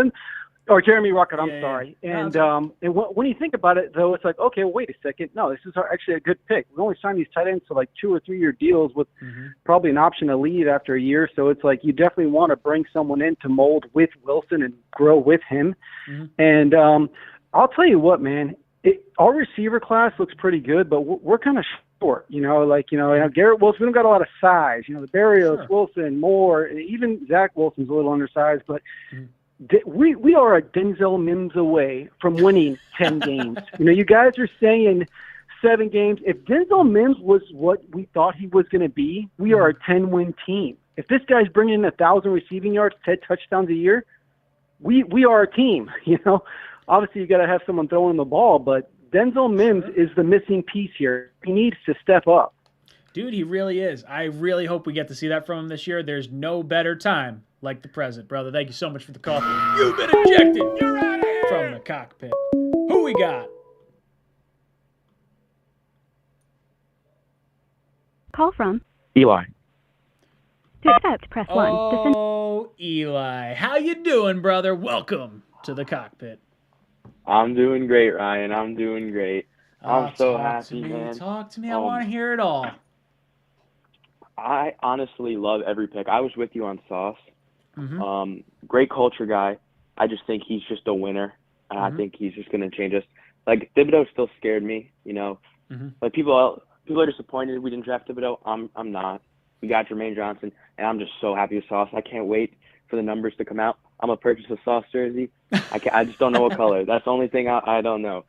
G: Or Jeremy Ruckert, I'm sorry.
B: Yeah.
G: And when you think about it, though, it's like, okay, well, wait a second. No, this is actually a good pick. We only signed these tight ends to like 2 or 3 year deals with probably an option to leave after a year. So it's like you definitely want to bring someone in to mold with Wilson and grow with him. And I'll tell you what, man, our receiver class looks pretty good, but we're kind of short. You know, like, you know, Garrett Wilson, we don't got a lot of size. You know, the Berrios, Wilson, Moore, even Zach Wilson's a little undersized, but we are a Denzel Mims away from winning 10 games. You know, you guys are saying 7 games. If Denzel Mims was what we thought he was going to be, we are a 10-win team. If this guy's bringing in 1,000 receiving yards, 10 touchdowns a year, we are a team. You know, obviously you got to have someone throwing the ball, but Denzel Mims is the missing piece here. He needs to step up.
B: Dude, he really is. I really hope we get to see that from him this year. There's no better time like the present, brother. Thank you so much for the call. You've been ejected. You're out of here. From the cockpit. Who we got?
C: Call from
H: Eli.
C: To accept, press 1.
B: Oh, Eli. How you doing, brother? Welcome to the cockpit.
H: I'm doing great, Ryan. I'm doing great. I'm so happy, man.
B: Talk to me. I want to hear it all.
H: I honestly love every pick. I was with you on Sauce. Great culture guy. I just think he's just a winner, and I think he's just going to change us. Like, Thibodeau still scared me, you know. Like, people are disappointed we didn't draft Thibodeau. I'm not. We got Jermaine Johnson, and I'm just so happy with Sauce. I can't wait for the numbers to come out. I'm going to purchase a Sauce jersey. I just don't know what color. That's the only thing I don't know.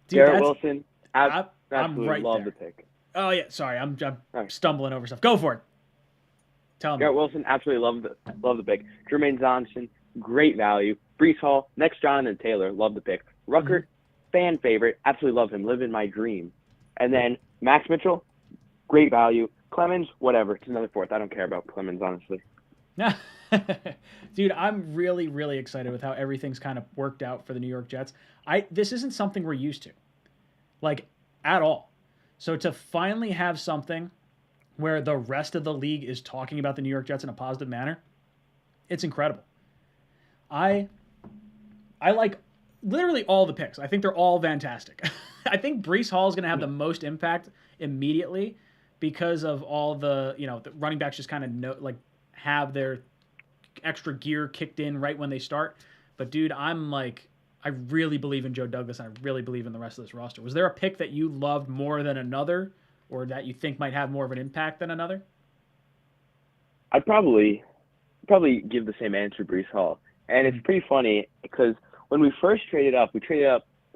B: Dude,
H: Garrett Wilson,
B: I'm
H: absolutely
B: right
H: love
B: there.
H: the pick.
B: Oh, yeah. Sorry, I'm stumbling over stuff. Go for it. Tell me.
H: Garrett Wilson, absolutely love the pick. Jermaine Johnson, great value. Bryce Hall, next Jonathan Taylor, love the pick. Ruckert, fan favorite, absolutely love him, live in my dream. And then Max Mitchell, great value. Clemens, whatever, it's another 4th. I don't care about Clemens, honestly.
B: Dude, I'm really, really excited with how everything's kind of worked out for the New York Jets. This isn't something we're used to, like, at all. So to finally have something where the rest of the league is talking about the New York Jets in a positive manner, it's incredible. I like literally all the picks. I think they're all fantastic. I think Bryce Hall is going to have the most impact immediately because of all the, you know, the running backs just kind of have their extra gear kicked in right when they start. But dude, I really believe in Joe Douglas, and I really believe in the rest of this roster. Was there a pick that you loved more than another, or that you think might have more of an impact than another?
H: I'd probably give the same answer, Bryce Hall. And it's pretty funny because when we first traded up, we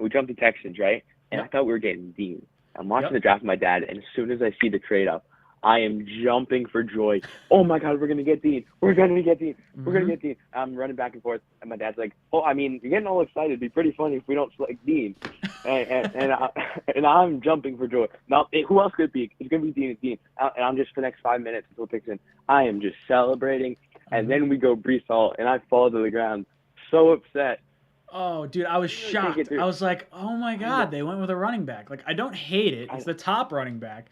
H: jumped to Texans, right? and I thought we were getting Dean. I'm watching
B: Yep.
H: the draft with my dad, and as soon as I see the trade up, I am jumping for joy. Oh my God, we're gonna get Dean. We're gonna get Dean. We're gonna get Dean. I'm running back and forth, and my dad's like, "Oh, I mean, you're getting all excited. It'd be pretty funny if we don't select Dean." And I'm jumping for joy. Now, who else could it be? It's gonna be Dean and Dean. And I'm just for the next 5 minutes until it picks in. I am just celebrating, and then we go Bryce Hall, and I fall to the ground, so upset.
B: Oh, dude, I was shocked. I was like, oh my God, they went with a running back. Like, I don't hate it. It's the top running back.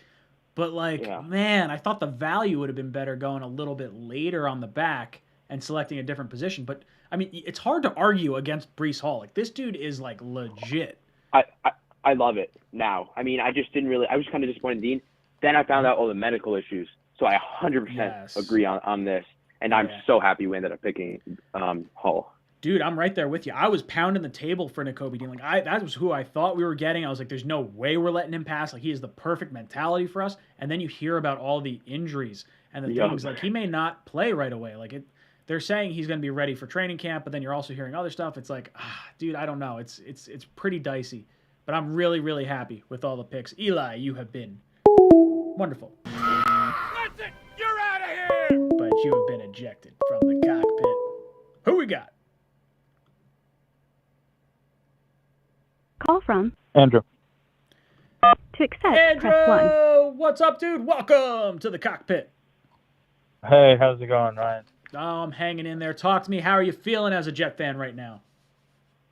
B: But, like, man, I thought the value would have been better going a little bit later on the back and selecting a different position. But, I mean, it's hard to argue against Bryce Hall. Like, this dude is, like, legit.
H: I love it now. I mean, I just didn't really – I was kind of disappointed in Dean. Then I found out all the medical issues. So I 100% agree on this. And I'm so happy we ended up picking Hall.
B: Dude, I'm right there with you. I was pounding the table for Nakobe Dean. Like, that was who I thought we were getting. I was like, there's no way we're letting him pass. Like, he is the perfect mentality for us. And then you hear about all the injuries and the things. Like, he may not play right away. Like, they're saying he's going to be ready for training camp, but then you're also hearing other stuff. It's like, dude, I don't know. It's pretty dicey. But I'm really, really happy with all the picks. Eli, you have been wonderful.
A: That's it! You're out of here!
B: But you have been ejected from the cockpit. Who we got?
C: Call from
G: Andrew.
C: To accept, press 1.
B: Andrew, what's up, dude? Welcome to the cockpit.
G: Hey, how's it going, Ryan?
B: Oh, I'm hanging in there. Talk to me. How are you feeling as a Jet fan right now?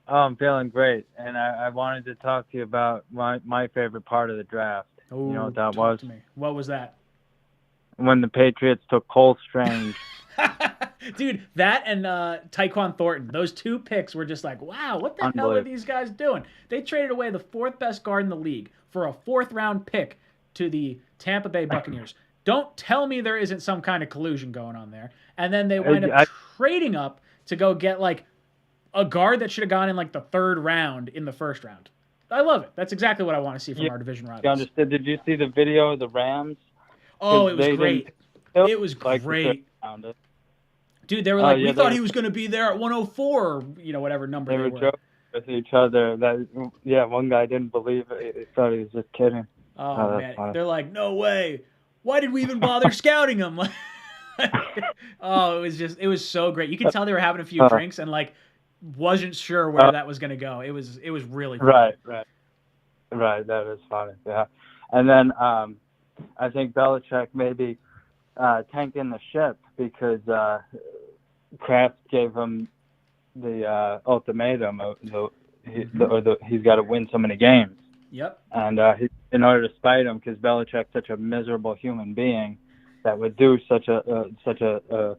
G: Oh, I'm feeling great, and I wanted to talk to you about my favorite part of the draft.
B: Ooh,
G: you know what that
B: talk
G: was?
B: to me. What was that?
G: When the Patriots took Cole Strange.
B: Dude, that and Tyquan Thornton, those two picks were just like, wow, what the hell are these guys doing? They traded away the fourth best guard in the league for a fourth-round pick to the Tampa Bay Buccaneers. Don't tell me there isn't some kind of collusion going on there. And then they wind up trading up to go get, like, a guard that should have gone in, like, the third round in the first round. I love it. That's exactly what I want to see from our division rivals.
G: You understood? Did you see the video of the Rams?
B: Oh, it was great. It was great. Dude, they were like, we thought he was going to be there at 104, or, you know, whatever number they were.
G: Joking with each other. One guy didn't believe it. He thought he was just kidding.
B: Oh man. Funny. They're like, no way. Why did we even bother scouting him? Oh, it was so great. You could tell they were having a few drinks and, like, wasn't sure where that was going to go. It was really funny. Right.
G: That is funny. Yeah. And then I think Belichick maybe tanking the ship because Kraft gave him the ultimatum he's got to win so many games.
B: Yep.
G: And in order to spite him, because Belichick's such a miserable human being that would do such a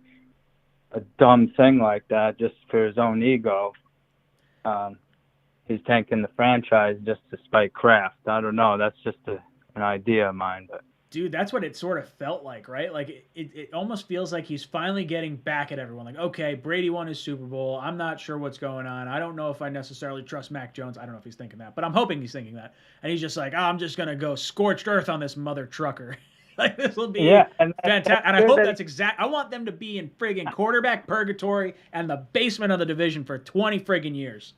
G: dumb thing like that just for his own ego. He's tanking the franchise just to spite Kraft. I don't know. That's just an idea of mine, but.
B: Dude, that's what it sort of felt like, right? Like, it almost feels like he's finally getting back at everyone. Like, okay, Brady won his Super Bowl. I'm not sure what's going on. I don't know if I necessarily trust Mac Jones. I don't know if he's thinking that, but I'm hoping he's thinking that. And he's just like, I'm just going to go scorched earth on this mother trucker. Like, this will be fantastic. And I hope that's I want them to be in friggin' quarterback purgatory and the basement of the division for 20 friggin' years.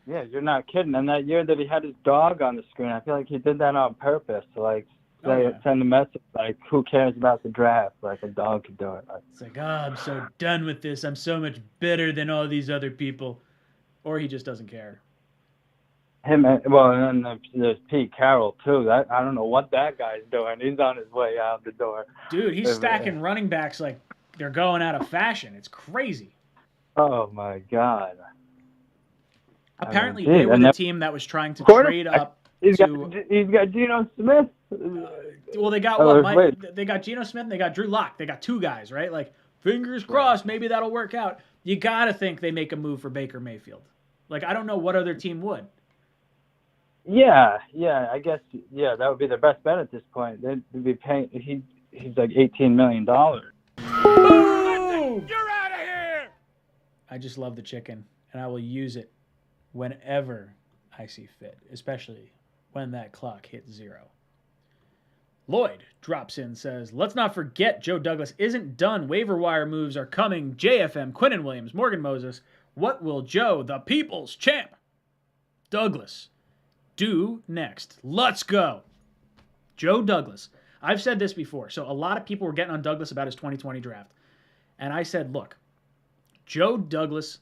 G: Yeah, you're not kidding. And that year that he had his dog on the screen, I feel like he did that on purpose to, like, send a message like, who cares about the draft? Like, a dog could do it.
B: It's like, I'm so done with this. I'm so much better than all these other people. Or he just doesn't care.
G: And then there's Pete Carroll, too. I don't know what that guy's doing. He's on his way out the door.
B: Dude, he's stacking running backs like they're going out of fashion. It's crazy.
G: Oh, my God.
B: They were the team that was trying to trade up.
G: He's got Geno Smith.
B: Well, they got they got Geno Smith and they got Drew Lock. They got two guys, right? Like, fingers crossed, maybe that'll work out. You got to think they make a move for Baker Mayfield. Like, I don't know what other team would.
G: Yeah, I guess, that would be their best bet at this point. They'd be paying, he's like $18 million.
B: Boom! You're out of here! I just love the chicken, and I will use it whenever I see fit, especially when that clock hits 0. Lloyd drops in, says, let's not forget Joe Douglas isn't done. Waiver wire moves are coming. JFM, Quinnen Williams, Morgan Moses. What will Joe, the people's champ, Douglas, do next. Let's go. Joe Douglas. I've said this before. So a lot of people were getting on Douglas about his 2020 draft. And I said, look, Joe Douglas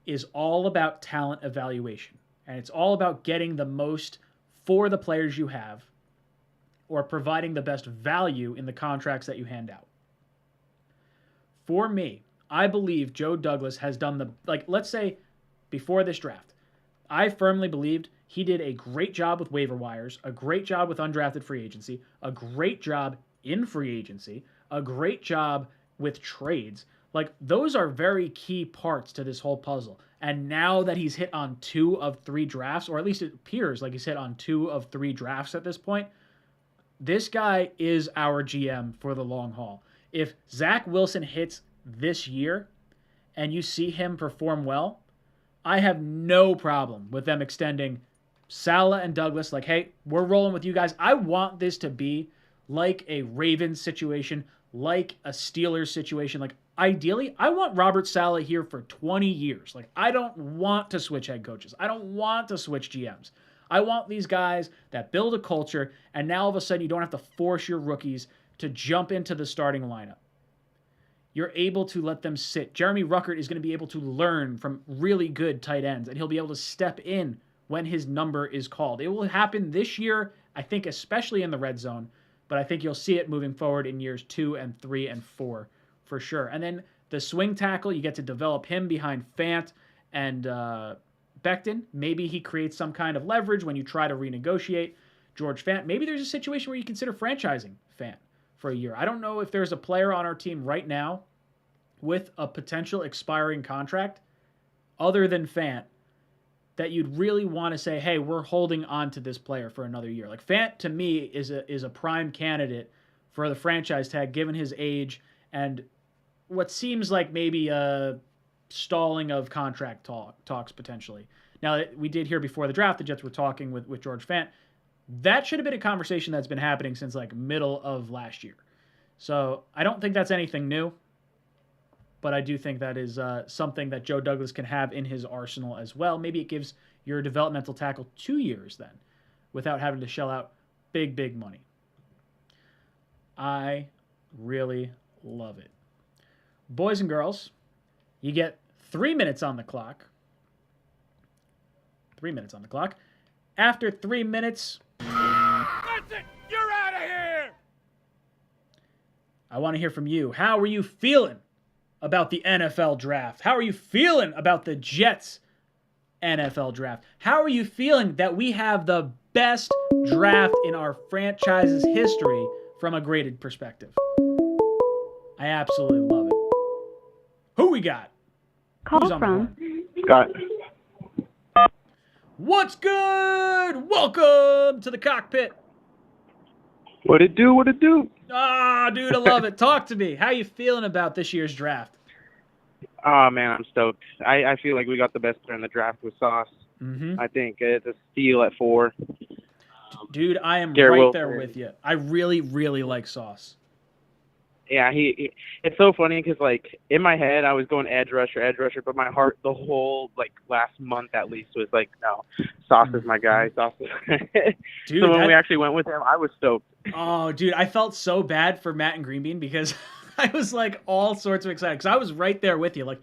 B: is all about talent evaluation. And it's all about getting the most for the players you have or providing the best value in the contracts that you hand out. For me, I believe Joe Douglas has done let's say before this draft, I firmly believed he did a great job with waiver wires, a great job with undrafted free agency, a great job in free agency, a great job with trades. Like, those are very key parts to this whole puzzle. And now that he's hit on 2 of 3 drafts, or at least it appears like he's hit on 2 of 3 drafts at this point, this guy is our GM for the long haul. If Zach Wilson hits this year and you see him perform well, I have no problem with them extending Saleh and Douglas. Like, hey, we're rolling with you guys. I want this to be like a Ravens situation, like a Steelers situation. Like, ideally, I want Robert Saleh here for 20 years. Like, I don't want to switch head coaches. I don't want to switch GMs. I want these guys that build a culture, and now all of a sudden you don't have to force your rookies to jump into the starting lineup. You're able to let them sit. Jeremy Ruckert is going to be able to learn from really good tight ends, and he'll be able to step in when his number is called. It will happen this year, I think, especially in the red zone, but I think you'll see it moving forward in years 2 and 3 and 4 for sure. And then the swing tackle, you get to develop him behind Fant and Becton. Maybe he creates some kind of leverage when you try to renegotiate George Fant. Maybe there's a situation where you consider franchising Fant for a year. I don't know if there's a player on our team right now with a potential expiring contract other than Fant that you'd really want to say, hey, we're holding on to this player for another year. Like, Fant, to me, is a prime candidate for the franchise tag, given his age and what seems like maybe a stalling of contract talks potentially. Now, we did hear before the draft, the Jets were talking with George Fant. That should have been a conversation that's been happening since like middle of last year. So I don't think that's anything new, but I do think that is something that Joe Douglas can have in his arsenal as well. Maybe it gives your developmental tackle 2 years then without having to shell out big money. I really love it. Boys and girls, you get 3 minutes on the clock. 3 minutes on the clock. After 3 minutes...
A: That's it! You're out of here!
B: I want to hear from you. How are you feeling about the NFL draft? How are you feeling about the Jets NFL draft? How are you feeling that we have the best draft in our franchise's history from a graded perspective? I absolutely love it. Who we got?
C: Call
B: Who's on the
C: from
B: horn?
H: Scott.
B: What's good? Welcome to the Cockpit.
H: What it do? What it do?
B: Ah, dude, I love it. Talk to me. How you feeling about this year's draft?
I: Oh, man, I'm stoked. I feel like we got the best player in the draft with Sauce.
B: Mm-hmm.
I: I think it's a steal at 4.
B: Dude, I am
I: Garrett
B: right
I: Wilson.
B: there with you. I really, really like Sauce.
I: Yeah, he it's so funny because, like, in my head, I was going edge rusher, but my heart, the whole, like, last month at least, was like, no, Sauce is my guy. Sauce is
B: Dude,
I: so when we actually went with him, I was stoked.
B: Oh, dude, I felt so bad for Matt and Greenbean because I was, like, all sorts of excited because I was right there with you. Like,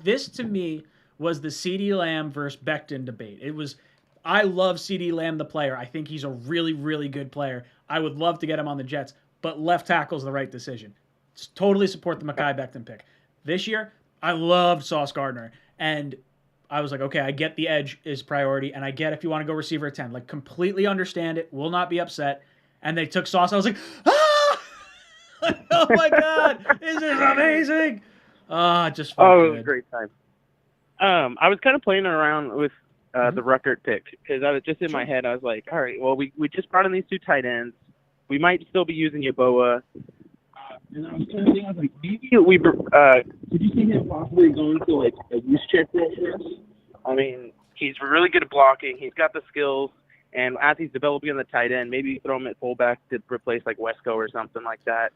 B: this, to me, was the CeeDee Lamb versus Becton debate. It was, I love CeeDee Lamb, the player. I think he's a really, really good player. I would love to get him on the Jets, but left tackle's the right decision. Totally support the Mekhi Becton pick. This year, I loved Sauce Gardner, and I was like, okay, I get the edge is priority, and I get if you want to go receiver at 10. Like, completely understand it, will not be upset. And they took Sauce. I was like, ah! Oh, my God. This is amazing. Ah, just felt
I: Oh, it was
B: good.
I: a great time. I was kind of playing around with the Ruckert pick because I was just in my head. I was like, all right, well, we just brought in these 2 tight ends. We might still be using Yeboah. And I was kind of thinking, I was like, maybe could you see him possibly going to like a use check role for us? I mean, he's really good at blocking. He's got the skills, and as he's developing on the tight end, maybe throw him at fullback to replace like Wesco or something like that.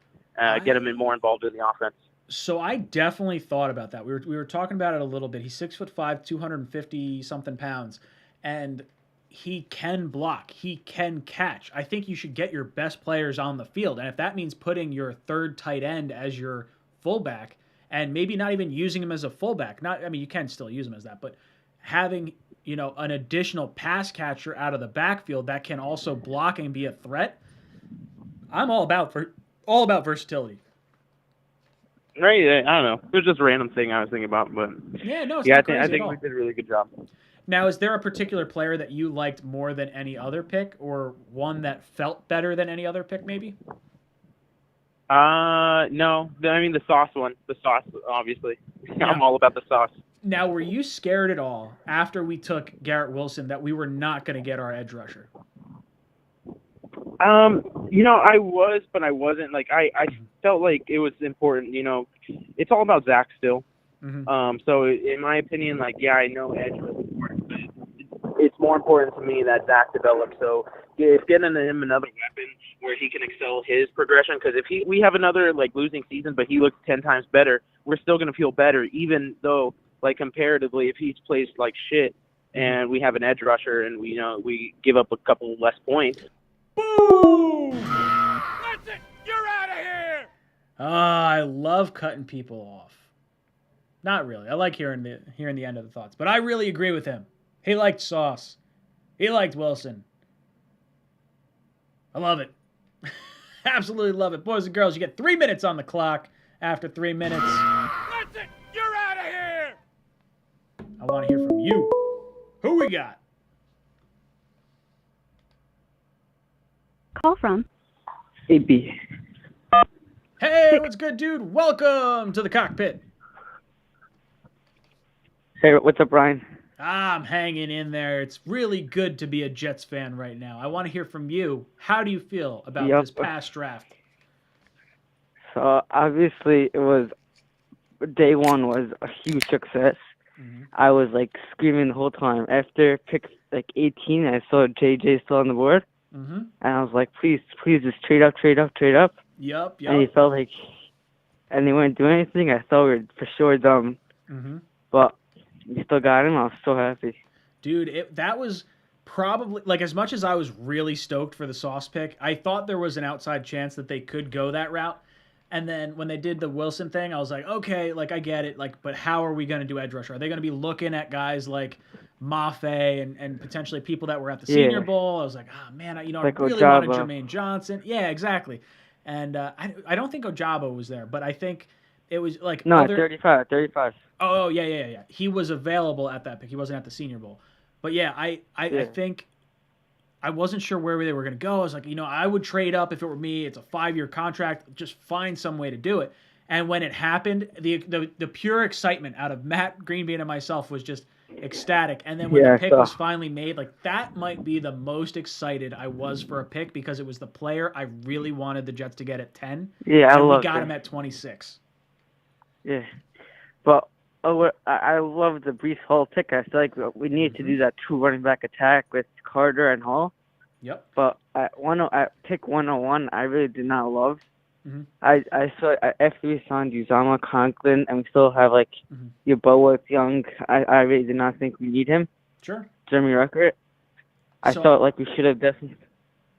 I: Get him more involved in the offense.
B: So I definitely thought about that. We were talking about it a little bit. He's 6'5", 250 something pounds, and he can block. He can catch. I think you should get your best players on the field. And if that means putting your third tight end as your fullback and maybe not even using him as a fullback, you can still use him as that, but having, an additional pass catcher out of the backfield that can also block and be a threat, I'm all about versatility.
I: Right, I don't know. It was just a random thing I was thinking about, but
B: yeah, no, it's
I: I
B: not
I: think
B: crazy at all.
I: we did a really good job.
B: Now, is there a particular player that you liked more than any other pick, or one that felt better than any other pick, maybe?
I: No. The sauce one. The sauce, obviously. Yeah. I'm all about the sauce.
B: Now, were you scared at all after we took Garrett Wilson that we were not going to get our edge rusher?
I: I was, but I wasn't. Like, I felt like it was important. It's all about Zach still.
B: Mm-hmm.
I: So in my opinion, I know edge was important, but it's more important to me that Zach develops. So if getting him another weapon where he can excel his progression, because if we have another losing season, but he looks 10 times better, we're still gonna feel better, even though comparatively, if he plays like shit and we have an edge rusher and we give up a couple less points.
B: Boom!
A: That's it! You're out of here!
B: I love cutting people off. Not really. I like hearing the end of the thoughts, but I really agree with him. He liked Sauce. He liked Wilson. I love it. Absolutely love it. Boys and girls, you get 3 minutes on the clock. After 3 minutes,
A: That's it! You're out of here!
B: I want to hear from you. Who we got?
C: Call from
G: AB.
B: Hey, what's good, dude? Welcome to the Cockpit.
J: Hey, what's up, Ryan?
B: I'm hanging in there. It's really good to be a Jets fan right now. I want to hear from you. How do you feel about this past draft?
J: So obviously, day one was a huge success.
B: Mm-hmm.
J: I was screaming the whole time. After pick 18, I saw JJ still on the board,
B: mm-hmm.
J: and I was like, please just trade up.
B: Yup.
J: And he felt and they wouldn't do anything. I thought we were for sure dumb,
B: mm-hmm.
J: but you still got him. I was so happy.
B: Dude, that was probably, as much as I was really stoked for the Sauce pick, I thought there was an outside chance that they could go that route. And then when they did the Wilson thing, I was like, okay, I get it. But how are we going to do edge rusher? Are they going to be looking at guys like Mafe and potentially people that were at the Senior Bowl? I was like, oh, man, I really wanted Jermaine Johnson. Yeah, exactly. And I don't think Ojabo was there, but I think it was
J: No, 35.
B: Oh, yeah. He was available at that pick. He wasn't at the Senior Bowl. But yeah, I think I wasn't sure where they were going to go. I was like, I would trade up if it were me. It's a 5-year contract. Just find some way to do it. And when it happened, the pure excitement out of Matt Greenbean and myself was just ecstatic. And then when the pick was finally made, that might be the most excited I was for a pick because it was the player I really wanted the Jets to get at 10.
J: Yeah,
B: and we got him at 26.
J: Yeah, but I love the Bryce Hall pick. I feel like we need to do that 2 running back attack with Carter and Hall.
B: Yep.
J: But at pick 101, I really did not love.
B: Mm-hmm.
J: I saw after we signed Uzama Conklin and we still have Yaboa Young. I really did not think we need him.
B: Sure.
J: Jeremy Ruckert. I felt we should have definitely.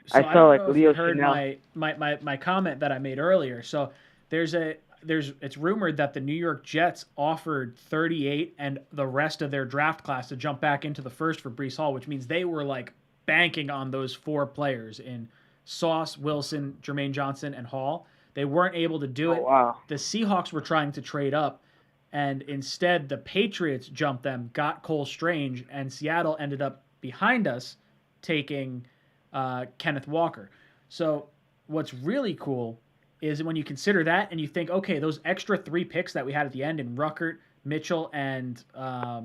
B: So
J: I felt
B: Leo
J: you
B: heard my comment that I made earlier. So it's rumored that the New York Jets offered 38 and the rest of their draft class to jump back into the first for Bryce Hall, which means they were banking on those 4 players in Sauce, Wilson, Jermaine Johnson, and Hall. They weren't able to do it.
J: Wow.
B: The Seahawks were trying to trade up, and instead the Patriots jumped them, got Cole Strange, and Seattle ended up behind us taking Kenneth Walker. So what's really cool is when you consider that and you think, okay, those extra 3 picks that we had at the end in Ruckert, Mitchell, and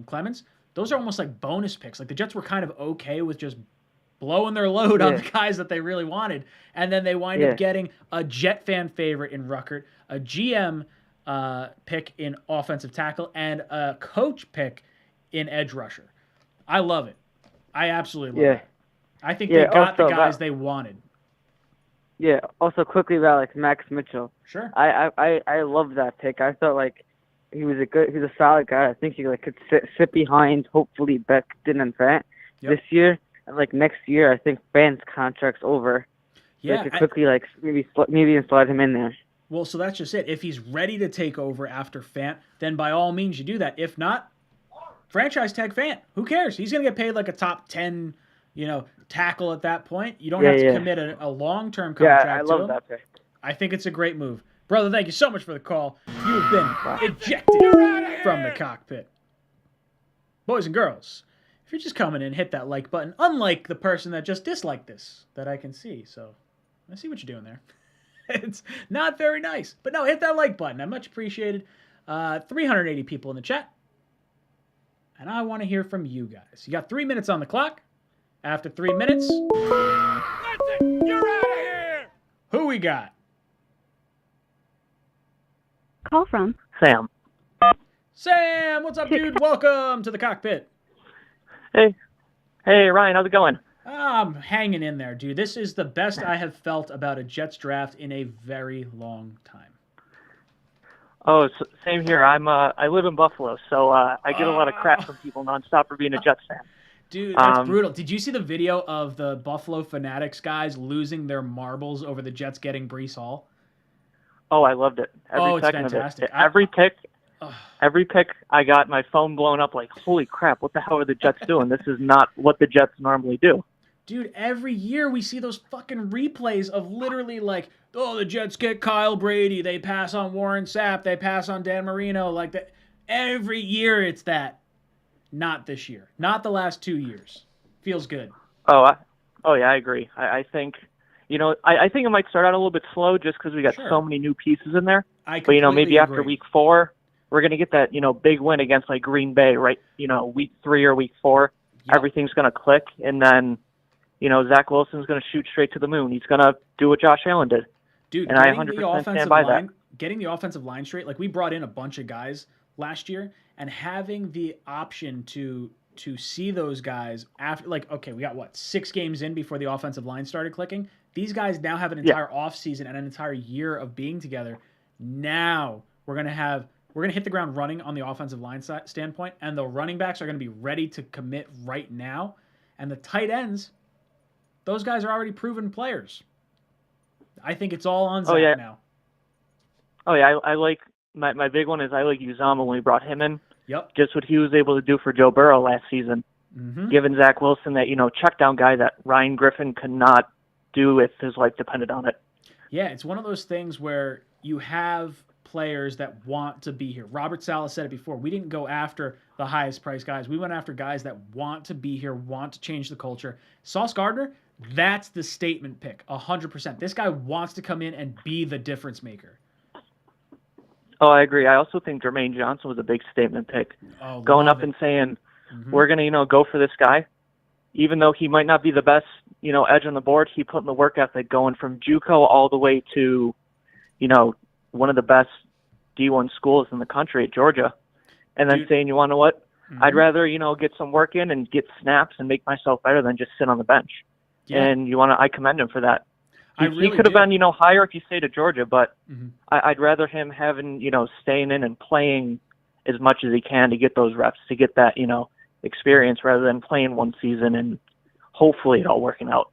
B: Clemens, those are almost like bonus picks. The Jets were kind of okay with just blowing their load on the guys that they really wanted. And then they wind up getting a Jet fan favorite in Ruckert, a GM pick in offensive tackle, and a coach pick in edge rusher. I love it. I absolutely love it. I think they got the guys they wanted.
J: Yeah, also quickly about Max Mitchell.
B: Sure.
J: I love that pick. I felt he was he's a solid guy. I think he could sit behind hopefully Becton and Fant this year. like next year, I think Fant's contract's over.
B: Yeah,
J: they could quickly maybe even slide him in there.
B: Well, so that's just it. If he's ready to take over after Fant, then by all means you do that. If not, franchise tag Fant. Who cares? He's going to get paid like a top 10, tackle at that point. You don't have to commit a long-term contract to him.
J: Yeah, I love that pick.
B: I think it's a great move. Brother, thank you so much for the call. You have been ejected from the cockpit. Boys and girls, if you're just coming in, hit that like button, unlike the person that just disliked this that I can see. So I see what you're doing there. It's not very nice. But no, hit that like button. I much appreciated. 380 people in the chat. And I want to hear from you guys. You got 3 minutes on the clock. After 3 minutes...
A: That's it! You're out of here!
B: Who we got?
C: Call from
G: Sam.
B: Sam, what's up, dude? Welcome to the cockpit.
G: Hey, Ryan, how's it going?
B: I'm hanging in there, dude. This is the best I have felt about a Jets draft in a very long time.
G: Oh, same here. I live in Buffalo, so I get a lot of crap from people nonstop for being a Jets fan.
B: Dude, that's brutal. Did you see the video of the Buffalo Fanatics guys losing their marbles over the Jets getting Bryce Hall?
G: Oh, I loved it.
B: It's fantastic.
G: Every pick, I got my phone blown up like, holy crap, what the hell are the Jets doing? This is not what the Jets normally do.
B: Dude, every year we see those fucking replays of literally like, the Jets get Kyle Brady, they pass on Warren Sapp, they pass on Dan Marino, like that. Every year it's that. Not this year. Not the last 2 years. Feels good.
G: Oh yeah, I agree. I think, I think it might start out a little bit slow just because we got so many new pieces in there. But, maybe after week 4, we're going to get that, big win against like Green Bay, right? Week 3 or week 4, everything's going to click. And then, Zach Wilson's going to shoot straight to the moon. He's going to do what Josh Allen did.
B: Dude,
G: and I 100% stand by that.
B: Getting the offensive line straight, like we brought in a bunch of guys last year, and having the option to see those guys after, like, okay, we got 6 games in before the offensive line started clicking. These guys now have an entire offseason and an entire year of being together. Now we're gonna hit the ground running on the offensive line standpoint, and the running backs are gonna be ready to commit right now. And the tight ends, those guys are already proven players. I think it's all on Zach now.
G: Oh yeah, I like my big one is I like Uzama when we brought him in.
B: Yep.
G: Just what he was able to do for Joe Burrow last season, giving Zach Wilson that check down guy that Ryan Griffin could not do if his life depended on it.
B: Yeah, it's one of those things where you have players that want to be here. Robert Saleh said it before. We didn't go after the highest priced guys. We went after guys that want to be here, want to change the culture. Sauce Gardner, that's the statement pick, 100%. This guy wants to come in and be the difference maker.
G: Oh, I agree. I also think Jermaine Johnson was a big statement pick. Going up and saying, we're going to, go for this guy. Even though he might not be the best, edge on the board, he put in the work ethic going from JUCO all the way to, one of the best D1 schools in the country at Georgia. And then saying, you want to know what? I'd rather, get some work in and get snaps and make myself better than just sit on the bench. Yeah. And I commend him for that. He could have been, higher if he stayed at Georgia, but I'd rather him having, staying in and playing as much as he can to get those reps, to get that, experience rather than playing one season and hopefully it all working out.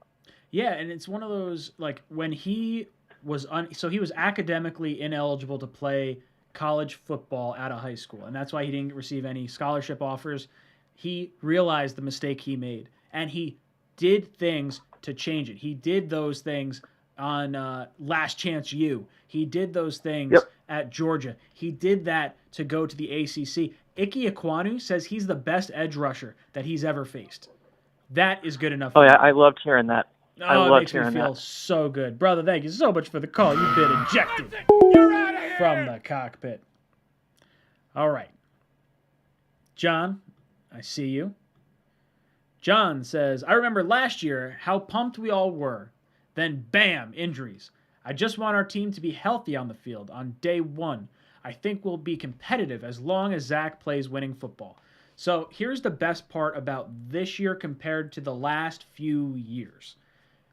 B: Yeah, and it's one of those, like, when he was so he was academically ineligible to play college football out of high school, and that's why he didn't receive any scholarship offers. He realized the mistake he made, and he did things to change it. He did those things on Last Chance U. He did those things at Georgia. He did that to go to the ACC. Ike Ekwonu says he's the best edge rusher that he's ever faced. That is good enough.
G: Oh, yeah, I loved hearing that.
B: It makes me feel so good. Brother, thank you so much for the call. You've been ejected from the cockpit. All right. John, I see you. John says, I remember last year how pumped we all were. Then, bam, injuries. I just want our team to be healthy on the field on day one. I think we'll be competitive as long as Zach plays winning football. So here's the best part about this year compared to the last few years.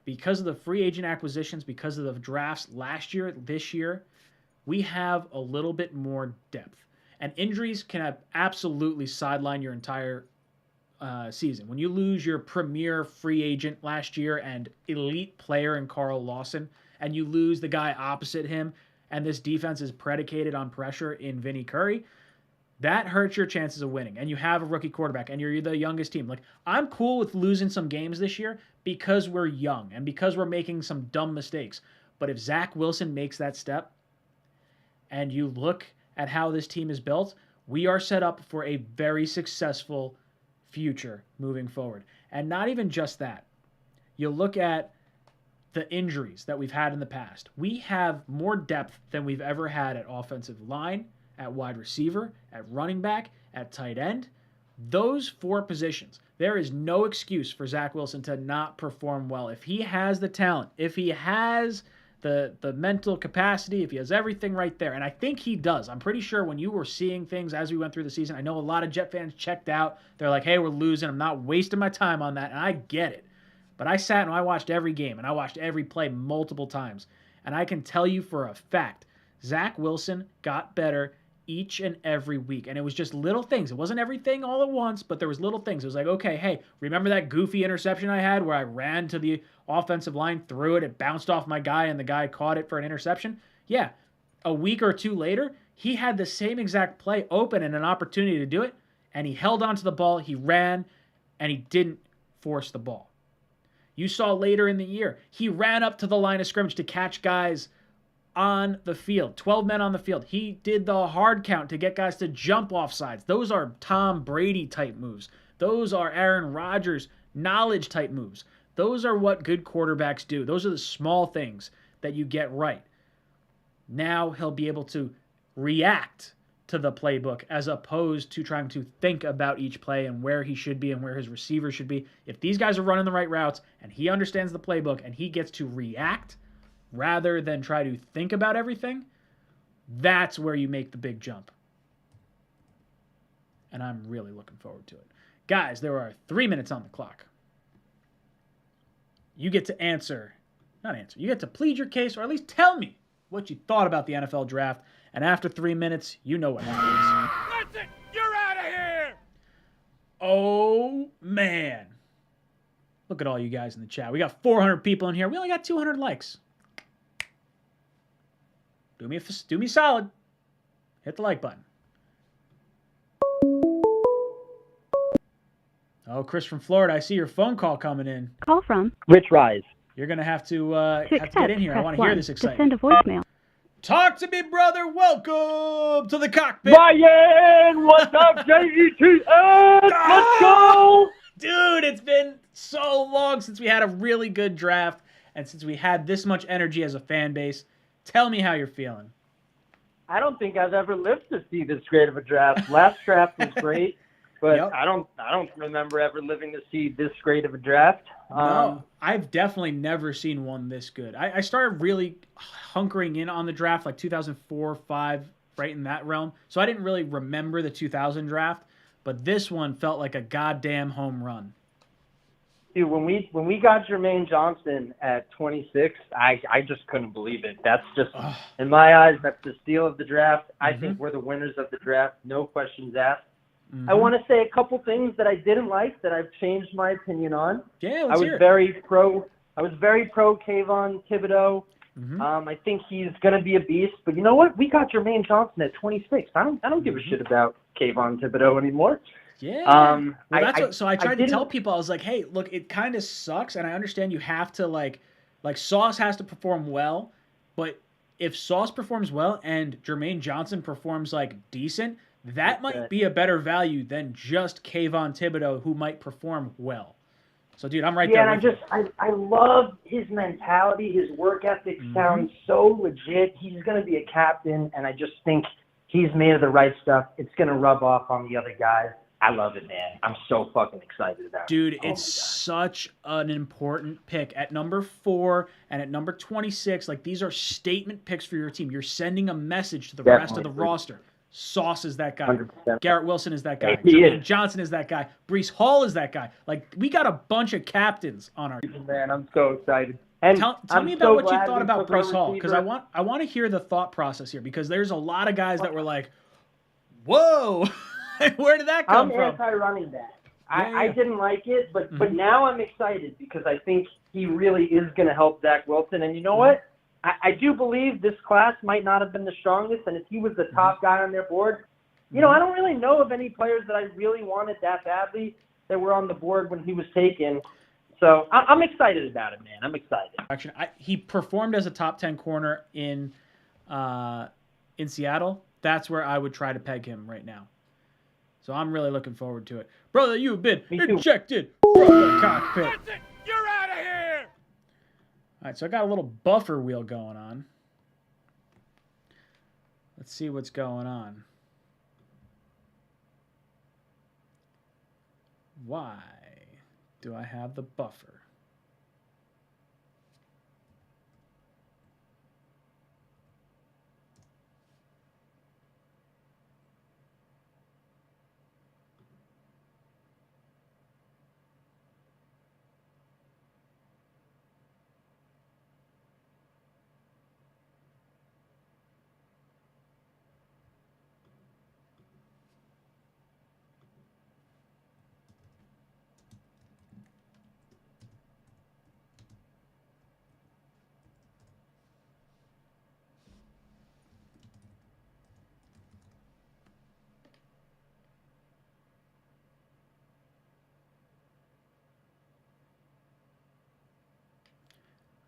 B: Because of the free agent acquisitions, because of the drafts last year, this year, we have a little bit more depth. And injuries can absolutely sideline your entire season, when you lose your premier free agent last year and elite player in Carl Lawson, and you lose the guy opposite him, and this defense is predicated on pressure in Vinny Curry, that hurts your chances of winning. And you have a rookie quarterback, and you're the youngest team. Like, I'm cool with losing some games this year because we're young and because we're making some dumb mistakes. But if Zach Wilson makes that step, and you look at how this team is built, we are set up for a very successful future moving forward. And not even just that. You look at the injuries that we've had in the past. We have more depth than we've ever had at offensive line, at wide receiver, at running back, at tight end. Those 4 positions, there is no excuse for Zach Wilson to not perform well. If he has the talent, if he has the mental capacity, if he has everything right there, and I think he does. I'm pretty sure when you were seeing things as we went through the season, I know a lot of Jet fans checked out. They're like, hey, we're losing. I'm not wasting my time on that, and I get it. But I sat and I watched every game, and I watched every play multiple times, and I can tell you for a fact, Zach Wilson got better each and every week. And it was just little things. It wasn't everything all at once, but there was little things. It was like, okay, hey, remember that goofy interception I had where I ran to the offensive line, threw it, it bounced off my guy, and the guy caught it for an interception? Yeah. A week or 2 later, he had the same exact play open and an opportunity to do it, and he held onto the ball, he ran, and he didn't force the ball. You saw later in the year, he ran up to the line of scrimmage to catch guys on the field, 12 men on the field. He did the hard count to get guys to jump off sides. Those are Tom Brady type moves. Those are Aaron Rodgers knowledge type moves. Those are what good quarterbacks do. Those are the small things that you get right. Now he'll be able to react to the playbook as opposed to trying to think about each play and where he should be and where his receivers should be. If these guys are running the right routes and he understands the playbook and he gets to react rather than try to think about everything, that's where you make the big jump. And I'm really looking forward to it. Guys, there are 3 minutes on the clock. You get to you get to plead your case, or at least tell me what you thought about the NFL draft. And after 3 minutes, you know what happens.
A: That's it! You're out of here!
B: Oh, man. Look at all you guys in the chat. We got 400 people in here. We only got 200 likes. Do me solid. Hit the like button. Oh, Chris from Florida, I see your phone call coming in.
C: Call from
J: Rich Rise.
B: You're going to have to get in here. I want to hear this excitement.
C: To send a voicemail.
B: Talk to me, brother. Welcome to the cockpit.
G: Ryan, what's up, JETS? Let's go!
B: Dude, it's been so long since we had a really good draft and since we had this much energy as a fan base. Tell me how you're feeling.
G: I don't think I've ever lived to see this great of a draft. Last draft was great, but
B: Yep.
G: I don't remember ever living to see this great of a draft.
B: No, I've definitely never seen one this good. I started really hunkering in on the draft like 2004, 5, right in that realm. So I didn't really remember the 2000 draft, but this one felt like a goddamn home run.
G: Dude, when we got Jermaine Johnson at 26, I just couldn't believe it. That's just, in my eyes, that's the steal of the draft. I think we're the winners of the draft, no questions asked. I want to say a couple things that I didn't like that I've changed my opinion on.
B: Yeah,
G: I was very pro Kayvon Thibodeau. I think he's gonna be a beast. But you know what? We got Jermaine Johnson at 26. I don't give a shit about Kayvon Thibodeau anymore.
B: Yeah. So I tried to tell people, I was like, hey, look, it kind of sucks, and I understand you have to like Sauce has to perform well, but if Sauce performs well and Jermaine Johnson performs like decent, that might be a better value than just Kayvon Thibodeau, who might perform well. So, dude, I'm right there with you.
G: I love his mentality. His work ethic sounds so legit. He's going to be a captain, and I just think he's made of the right stuff. It's going to rub off on the other guys. I love it, man. I'm so fucking excited about it.
B: Dude, it's such an important pick. At number 4 and at number 26, like, these are statement picks for your team. You're sending a message to the rest of the roster. Sauce is that guy.
G: 100%.
B: Garrett Wilson is that guy. Jermaine Johnson is that guy. Bryce Hall is that guy. Like, we got a bunch of captains on our team.
G: Man, I'm so excited. And
B: tell me about what you thought about Bryce Hall, because I want to hear the thought process here, because there's a lot of guys that were like, whoa, where did that come from?
G: I'm anti-running back.
K: I didn't like it, but now I'm excited because I think he really is going to help Zach Wilson. And you know what? I do believe this class might not have been the strongest, and if he was the top guy on their board, I don't really know of any players that I really wanted that badly that were on the board when he was taken. So I'm excited about it, man. I'm excited.
B: Actually, he performed as a top 10 corner in Seattle. That's where I would try to peg him right now. So I'm really looking forward to it. Brother, you've been ejected from the cockpit.
A: That's it. You're out of here.
B: All right, so I got a little buffer wheel going on. Let's see what's going on. Why do I have the buffer?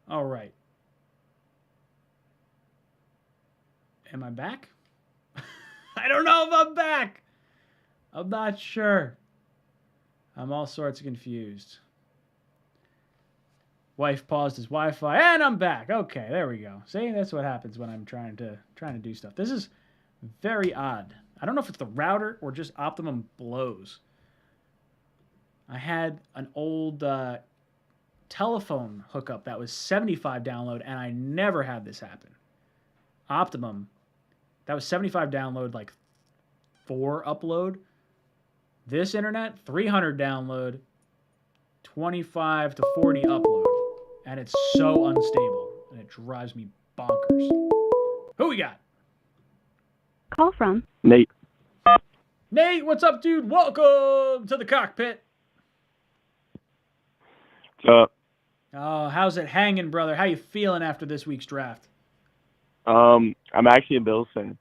B: All right. Am I back? I don't know if I'm back. I'm not sure. I'm all sorts of confused. Wife paused his Wi-Fi, and I'm back. Okay, there we go. See, that's what happens when I'm trying to do stuff. This is very odd. I don't know if it's the router or just Optimum blows. I had an old telephone hookup that was 75 download, and I never had this happen. Optimum, that was 75 download, like 4 upload. This internet, 300 download, 25 to 40 upload. And it's so unstable, and it drives me bonkers. Who we got?
C: Call from
I: Nate.
B: Nate, what's up, dude? Welcome to the cockpit.
I: What's up?
B: Oh, how's it hanging, brother? How you feeling after this week's draft?
I: I'm actually a Bills fan.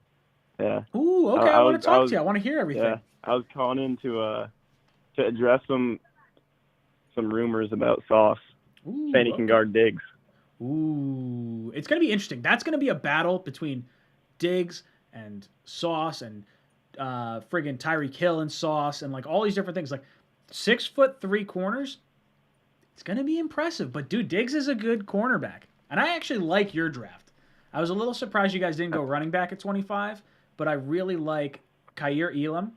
I: Yeah.
B: Ooh, okay. I want to talk to you. I want to hear everything.
I: Yeah, I was calling in to address some rumors about Sauce. Saying he can guard Diggs.
B: Ooh, it's going to be interesting. That's going to be a battle between Diggs and Sauce and friggin' Tyreek Hill and Sauce and like all these different things. Like 6'3" corners. It's going to be impressive. But, dude, Diggs is a good cornerback. And I actually like your draft. I was a little surprised you guys didn't go running back at 25, but I really like Kaiir Elam.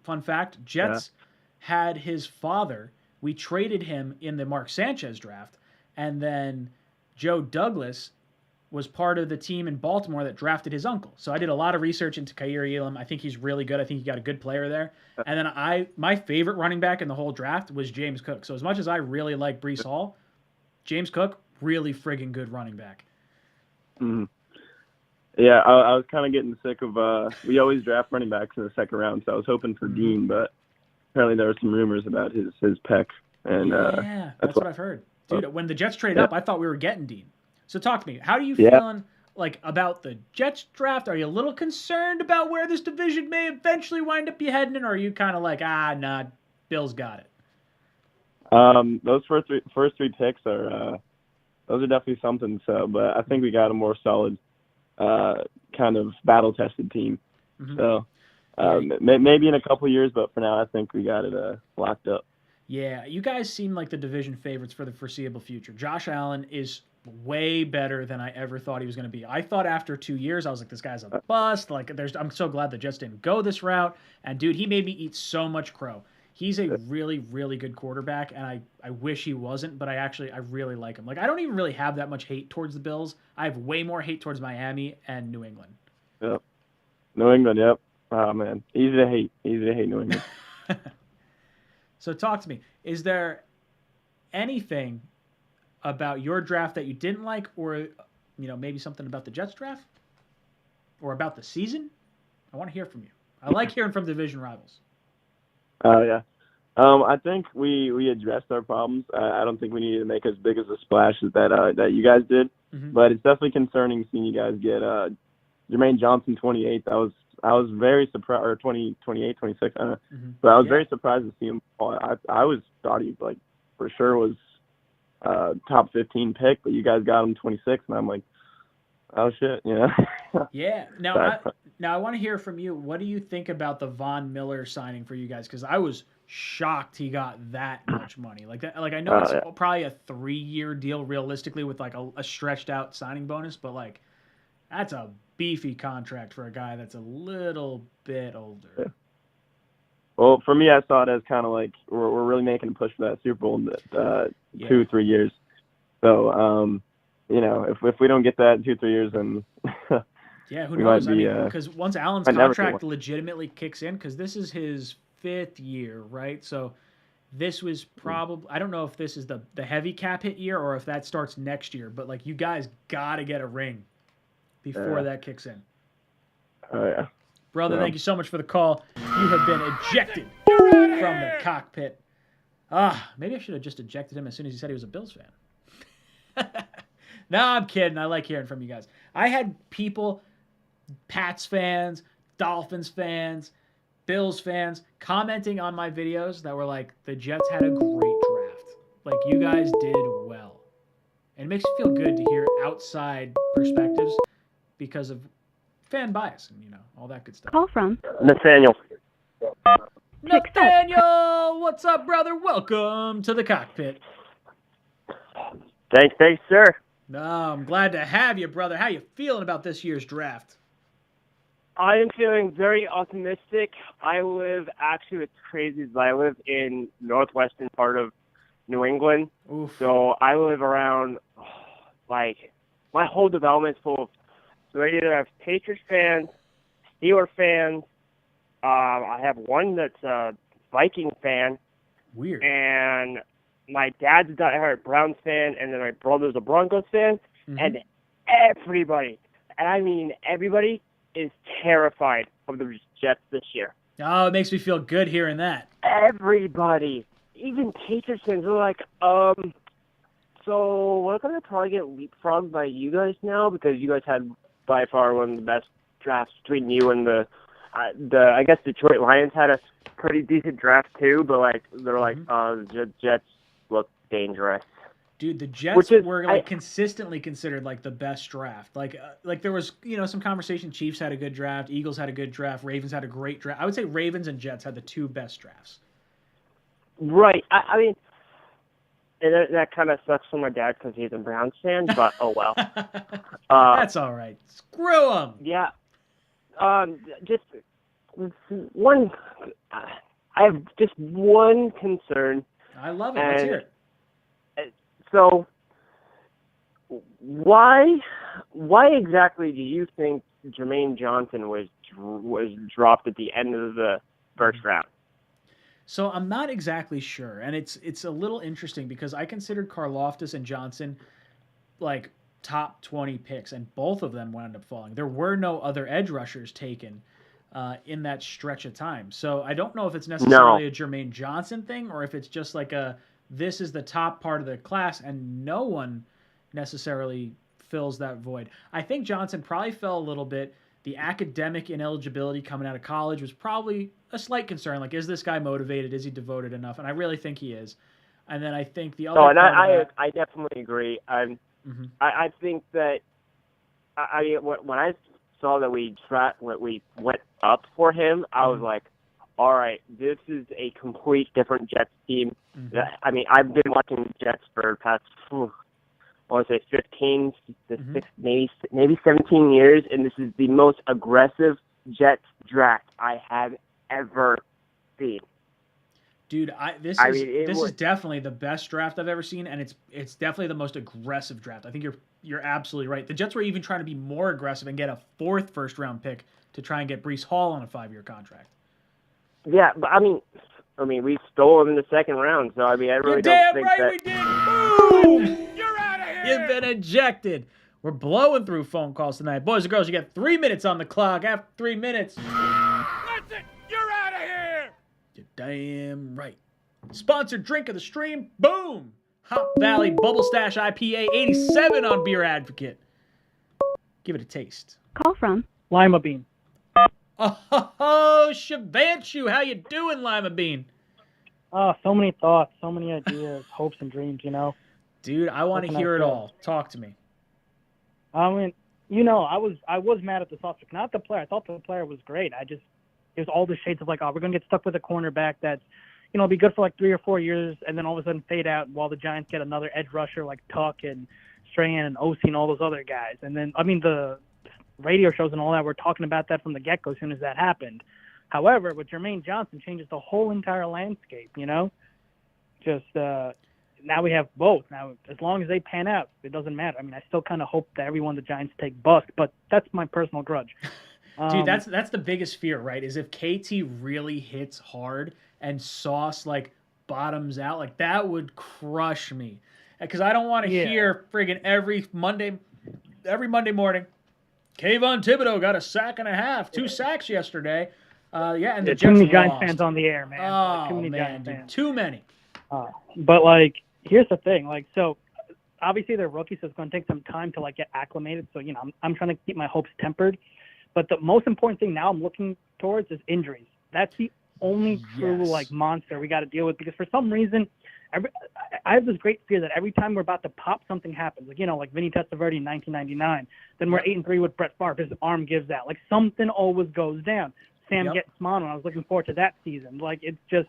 B: Fun fact, Jets had his father. We traded him in the Mark Sanchez draft, and then Joe Douglas was part of the team in Baltimore that drafted his uncle. So I did a lot of research into Kaiir Elam. I think he's really good. I think he got a good player there. And then my favorite running back in the whole draft was James Cook. So as much as I really like Bryce Hall, James Cook, really friggin' good running back.
I: Mm-hmm. Yeah, I was kind of getting sick of we always draft running backs in the second round, so I was hoping for Dean, but apparently there were some rumors about his pec. And
B: yeah, that's what I've heard. Dude, when the Jets traded up, I thought we were getting Dean. So talk to me. How do you feeling like about the Jets draft? Are you a little concerned about where this division may eventually wind up you heading in, or are you kind of like, nah, Bills got it?
I: Those first three picks are those are definitely something. So, but I think we got a more solid kind of battle-tested team. Mm-hmm. So maybe in a couple of years, but for now, I think we got it locked up.
B: Yeah, you guys seem like the division favorites for the foreseeable future. Josh Allen is way better than I ever thought he was going to be. I thought after 2 years, I was like, this guy's a bust. Like, I'm so glad the Jets didn't go this route. And, dude, he made me eat so much crow. He's a really, really good quarterback, and I wish he wasn't, but I really like him. Like, I don't even really have that much hate towards the Bills. I have way more hate towards Miami and New England.
I: Yep. New England, yep. Oh, man. Easy to hate New England.
B: So talk to me. Is there anything about your draft that you didn't like, or maybe something about the Jets draft, or about the season? I want to hear from you. I like hearing from division rivals.
I: Oh yeah.
H: I think we addressed our problems. I don't think we needed to make as big as a splash as that you guys did, but it's definitely concerning seeing you guys get Jermaine Johnson 28. I was very surprised, or 28, 26. But I was very surprised to see him. I thought he like for sure was top 15 pick, but you guys got him 26, and I'm like, oh shit, you know.
B: Yeah. Now I want to hear from you. What do you think about the Von Miller signing for you guys? Because I was shocked he got that much money. Like that. Like I know it's probably a 3-year deal realistically with like a stretched out signing bonus, but like that's a beefy contract for a guy that's a little bit older.
H: Yeah. Well, for me, I saw it as kind of like we're really making a push for that Super Bowl in 2-3 years. So, you know, if we don't get that in 2-3 years, then
B: yeah, who knows? I mean, because once Allen's contract legitimately kicks in, because this is his 5th year, right? So this was probably, I don't know if this is the heavy cap hit year or if that starts next year, but like you guys got to get a ring before that kicks in.
H: Oh, yeah.
B: Brother, thank you so much for the call. You have been ejected from the cockpit. Maybe I should have just ejected him as soon as he said he was a Bills fan. No, I'm kidding. I like hearing from you guys. I had people, Pats fans, Dolphins fans, Bills fans, commenting on my videos that were like, the Jets had a great draft. Like, you guys did well. And it makes me feel good to hear outside perspectives because of fan bias and, you know, all that good stuff.
C: Call from
J: Nathaniel.
B: Nathaniel! What's up, brother? Welcome to the cockpit.
J: Thanks, sir.
B: No, I'm glad to have you, brother. How you feeling about this year's draft?
L: I am feeling very optimistic. It's crazy, but I live in northwestern part of New England.
B: Oof.
L: So I live around, like, my whole development's full of, so I either have Patriots fans, Steelers fans, I have one that's a Viking fan.
B: Weird.
L: And my dad's a diehard Browns fan, and then my brother's a Broncos fan, and everybody, and I mean everybody, is terrified of the Jets this year.
B: Oh, it makes me feel good hearing that.
L: Everybody, even Patriots fans, are like, so we're going to probably get leapfrogged by you guys now because you guys had by far one of the best drafts between you and the I guess Detroit Lions had a pretty decent draft too, but like they're like, the Jets look dangerous.
B: Dude, the Jets were like consistently considered like the best draft. Like there was, you know, some conversation. Chiefs had a good draft. Eagles had a good draft. Ravens had a great draft. I would say Ravens and Jets had the 2 best drafts.
L: Right. I mean, and that kind of sucks for my dad because he's a Browns fan, but oh well.
B: That's all right. Screw him.
L: Yeah. Just one. I have just one concern.
B: I love it. Let's hear it.
L: So, why exactly do you think Jermaine Johnson was dropped at the end of the first round?
B: So I'm not exactly sure, and it's a little interesting because I considered Karlaftis and Johnson like top 20 picks, and both of them wound up falling. There were no other edge rushers taken in that stretch of time, so I don't know if it's necessarily a Jermaine Johnson thing or if it's just like this is the top part of the class and no one necessarily fills that void. I think Johnson probably fell a little bit. The academic ineligibility coming out of college was probably a slight concern. Like, is this guy motivated? Is he devoted enough? And I really think he is. And then I think the other
L: I definitely agree. I think that when I saw that we went up for him, I was like, all right, this is a complete different Jets team. I mean, I've been watching the Jets for the past, I want to say 15, maybe 17 years, and this is the most aggressive Jets draft I have ever seen.
B: Dude, this is definitely the best draft I've ever seen, and it's definitely the most aggressive draft. I think you're absolutely right. The Jets were even trying to be more aggressive and get a 4th first-round pick to try and get Bryce Hall on a 5-year contract.
L: Yeah, but I mean, we stole him in the 2nd round, so I mean, I really don't think that.
B: You're damn right we did. Boom! You're out of here. You've been ejected. We're blowing through phone calls tonight, boys and girls. You got 3 minutes on the clock. After 3 minutes,
A: That's it. You're out of here.
B: you're damn right. Sponsored drink of the stream. Boom! Hop Valley Bubble Stash IPA 87 on Beer Advocate. Give it a taste.
C: Call from
M: Lima Bean.
B: Oh, Shavanchu, how you doing, Lima Bean?
M: Oh, so many thoughts, so many ideas, hopes and dreams, you know.
B: Dude, I want to hear it all. Talk to me.
M: I mean, you know, I was mad at the Sauce pick, not the player. I thought the player was great. It was all the shades of like, oh, we're gonna get stuck with a cornerback that's, you know, be good for like 3 or 4 years, and then all of a sudden fade out while the Giants get another edge rusher like Tuck and Strahan and Osi and all those other guys. And then, I mean, the radio shows and all that were talking about that from the get-go as soon as that happened. However, with Jermaine Johnson changes the whole entire landscape, you know? Just now we have both. Now, as long as they pan out, it doesn't matter. I mean, I still kind of hope that everyone the Giants take bust, but that's my personal grudge.
B: Dude, that's the biggest fear, right? Is if KT really hits hard and Sauce like bottoms out, like that would crush me. Because I don't want to hear friggin' every Monday morning, Kayvon Thibodeau got a sack and a half, 2 sacks yesterday. And the
M: too many
B: Jets
M: Giants
B: lost.
M: fans on the air, man.
B: Oh,
M: too many
B: man,
M: Giants
B: dude,
M: fans.
B: too many.
M: But like, here's the thing, like, so obviously they're rookies, so it's going to take some time to like get acclimated. So you know, I'm trying to keep my hopes tempered. But the most important thing now I'm looking towards is injuries. That's the only true like monster we got to deal with, because for some reason, I have this great fear that every time we're about to pop, something happens. Like, you know, like Vinny Testaverde in 1999. Then we're 8-3 with Brett Favre. His arm gives out. Like something always goes down. Sam gets mono. I was looking forward to that season. Like it's just,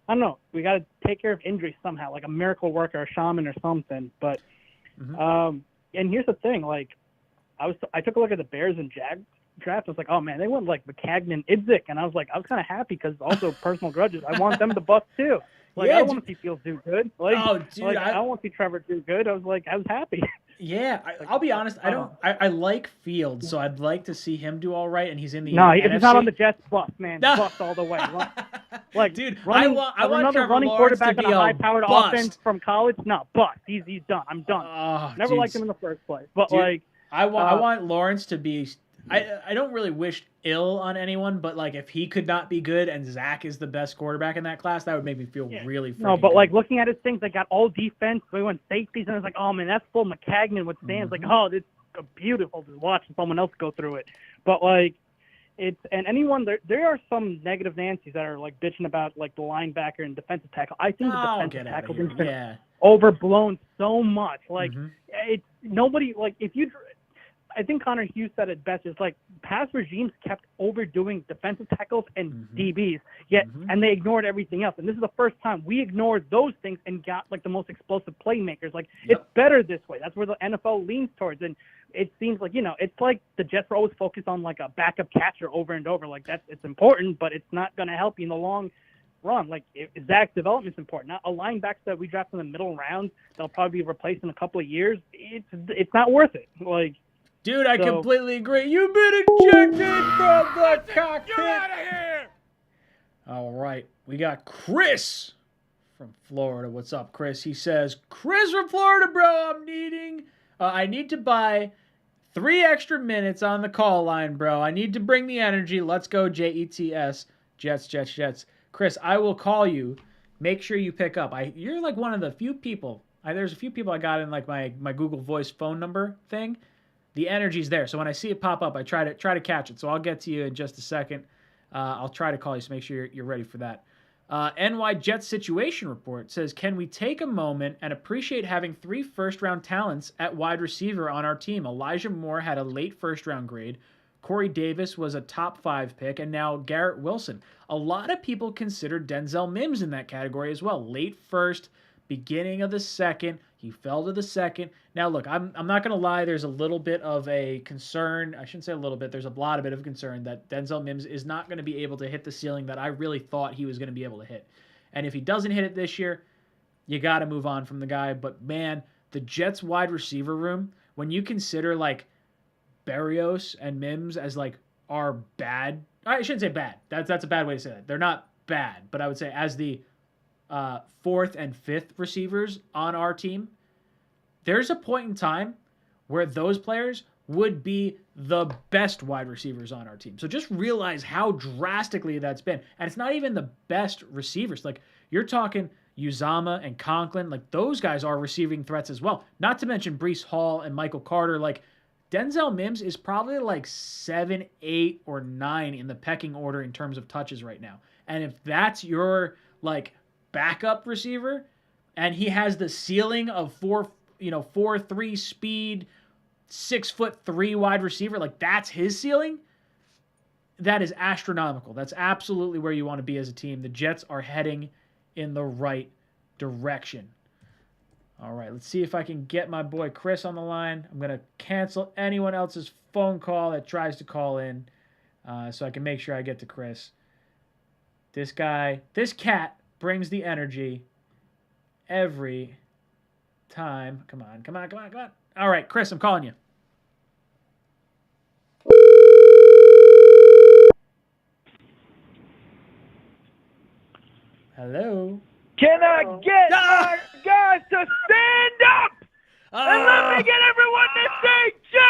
M: I don't know. We got to take care of injuries somehow, like a miracle worker, a shaman, or something. But and here's the thing. Like I took a look at the Bears and Jags draft. I was like, oh man, they went like McCagnon, Idzik, and I was kind of happy because also personal grudges. I want them to bust too. Like I don't want to see Fields do good. Like, I don't want to see Trevor do good. I was happy.
B: Yeah, I'll be honest. I like Fields, so I'd like to see him do all right. And he's in the
M: No,
B: NFC.
M: he's not on the Jets. Bust, man. Bust all the way. Like,
B: dude,
M: running,
B: I want
M: another
B: Trevor
M: running
B: Lawrence
M: quarterback
B: to be
M: on a
B: a
M: high-powered
B: bust.
M: offense from college. No, bust. He's done. I'm done. Never liked him in the first place. But
B: Dude,
M: like,
B: I want Lawrence to be. I don't really wish ill on anyone, but like if he could not be good and Zach is the best quarterback in that class, that would make me feel really freaking
M: no, but
B: good.
M: like looking at his things, they got all defense. We went safeties, and I was like, oh man, that's full McCagnon with stands. Like, oh, it's beautiful to watch someone else go through it. But like, it's and anyone there are some negative Nancy's that are like bitching about like the linebacker and defensive tackle. I think the defensive tackle has been overblown so much. Like it's nobody like if you. I think Connor Hughes said it best. It's like past regimes kept overdoing defensive tackles and DBs, yet and they ignored everything else. And this is the first time we ignored those things and got like the most explosive playmakers. Like it's better this way. That's where the NFL leans towards. And it seems like, you know, it's like the Jets were always focused on like a backup catcher over and over. Like it's important, but it's not going to help you in the long run. Like Zach's development is important. Now, a linebacker that we draft in the middle round, they'll probably be replaced in a couple of years. It's not worth it. Like.
B: Dude, I completely agree. You've been ejected from the cockpit.
A: You're out of here!
B: All right. We got Chris from Florida. What's up, Chris? He says, Chris from Florida, bro, I need to buy 3 extra minutes on the call line, bro. I need to bring the energy. Let's go, Jets. Jets. Chris, I will call you. Make sure you pick up. You're like one of the few people. There's a few people I got in like my Google Voice phone number thing. The energy's there. So when I see it pop up, I try to catch it. So I'll get to you in just a second. I'll try to call you, so make sure you're ready for that. NY Jets Situation Report says, can we take a moment and appreciate having 3 first-round talents at wide receiver on our team? Elijah Moore had a late first-round grade. Corey Davis was a top 5 pick, and now Garrett Wilson. A lot of people consider Denzel Mims in that category as well. Late first, beginning of the second. He fell to the second. Now, look, I'm not going to lie. There's a little bit of a concern. I shouldn't say a little bit. There's a lot of concern that Denzel Mims is not going to be able to hit the ceiling that I really thought he was going to be able to hit. And if he doesn't hit it this year, you got to move on from the guy. But, man, the Jets wide receiver room, when you consider, like, Berrios and Mims as, like, are bad. I shouldn't say bad. That's a bad way to say that. They're not bad. But I would say as the 4th and 5th receivers on our team, there's a point in time where those players would be the best wide receivers on our team. So just realize how drastically that's been. And it's not even the best receivers. Like, You're talking Uzama and Conklin. Like, those guys are receiving threats as well. Not to mention Bryce Hall and Michael Carter. Like, Denzel Mims is probably like 7, 8, or 9 in the pecking order in terms of touches right now. And if that's your like backup receiver, and he has the ceiling of 4.3 speed, 6'3" wide receiver, like that's his ceiling, that is astronomical. That's absolutely where you want to be as a team. The Jets are heading in the right direction. All right, let's see if I can get my boy Chris on the line. I'm going to cancel anyone else's phone call that tries to call in so I can make sure I get to Chris. This cat brings the energy every time. Come on. All right, Chris, I'm calling you. Hello?
A: Can I get my guys to stand up? And let me get everyone to say Jets!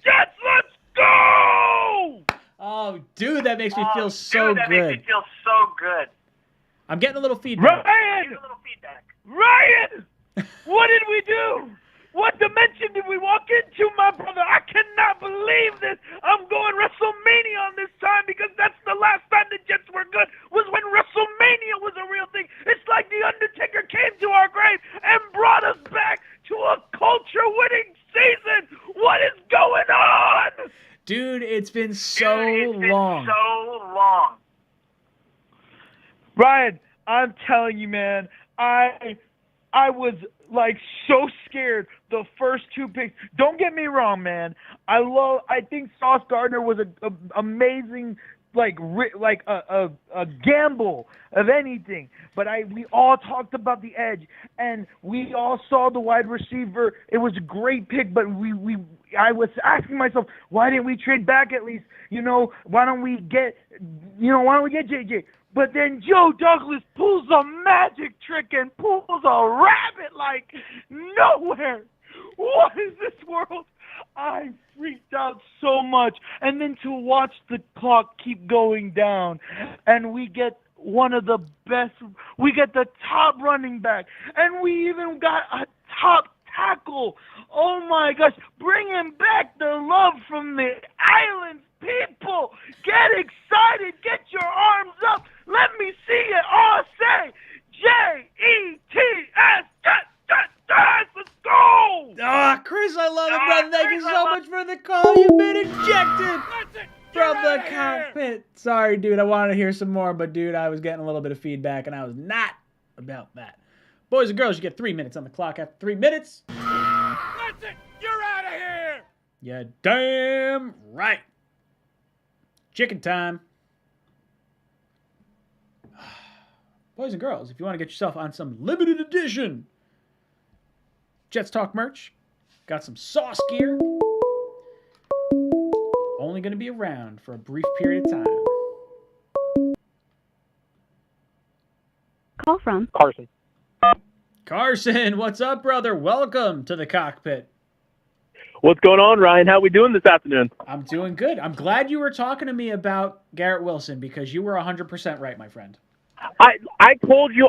A: Jets, let's go!
B: Oh, dude, that makes me feel so good. I'm getting a little feedback.
A: Ryan! What did we do? What dimension did we walk into, my brother? I cannot believe this. I'm going WrestleMania on this time because that's the last time the Jets were good, was when WrestleMania was a real thing. It's like The Undertaker came to our grave and brought us back to a culture-winning season. What is going on?
B: Dude, it's been so long.
A: Ryan, I'm telling you, man, I was like so scared the first 2 picks. Don't get me wrong, man. I think Sauce Gardner was a amazing a gamble of anything. But we all talked about the edge, and we all saw the wide receiver. It was a great pick, but I was asking myself, why didn't we trade back at least? Why don't we get JJ? But then Joe Douglas pulls a magic trick and pulls a rabbit like nowhere. What is this world? I freaked out so much. And then to watch the clock keep going down, and we get one of the best, we get the top running back, and we even got a top tackle. Oh my gosh, bringing back the love from the islands. People, get excited, get your arms up. Let me see it all. Say Jets, let's go.
B: Chris, I love it, brother. Thank you so much for the call. You've been ejected from the cockpit. Sorry, dude. I wanted to hear some more, but dude, I was getting a little bit of feedback, and I was not about that. Boys and girls, you get 3 minutes on the clock. After 3 minutes,
A: That's it. You're out of here.
B: Yeah, damn right. Chicken time. Boys and girls, if you want to get yourself on some limited edition Jets Talk merch, got some sauce gear. Only going to be around for a brief period of time.
C: Call from
L: Carson.
B: Carson, what's up, brother? Welcome to the cockpit.
N: What's going on, Ryan? How we doing this afternoon?
B: I'm doing good. I'm glad you were talking to me about Garrett Wilson because you were 100% right, my friend.
N: I told you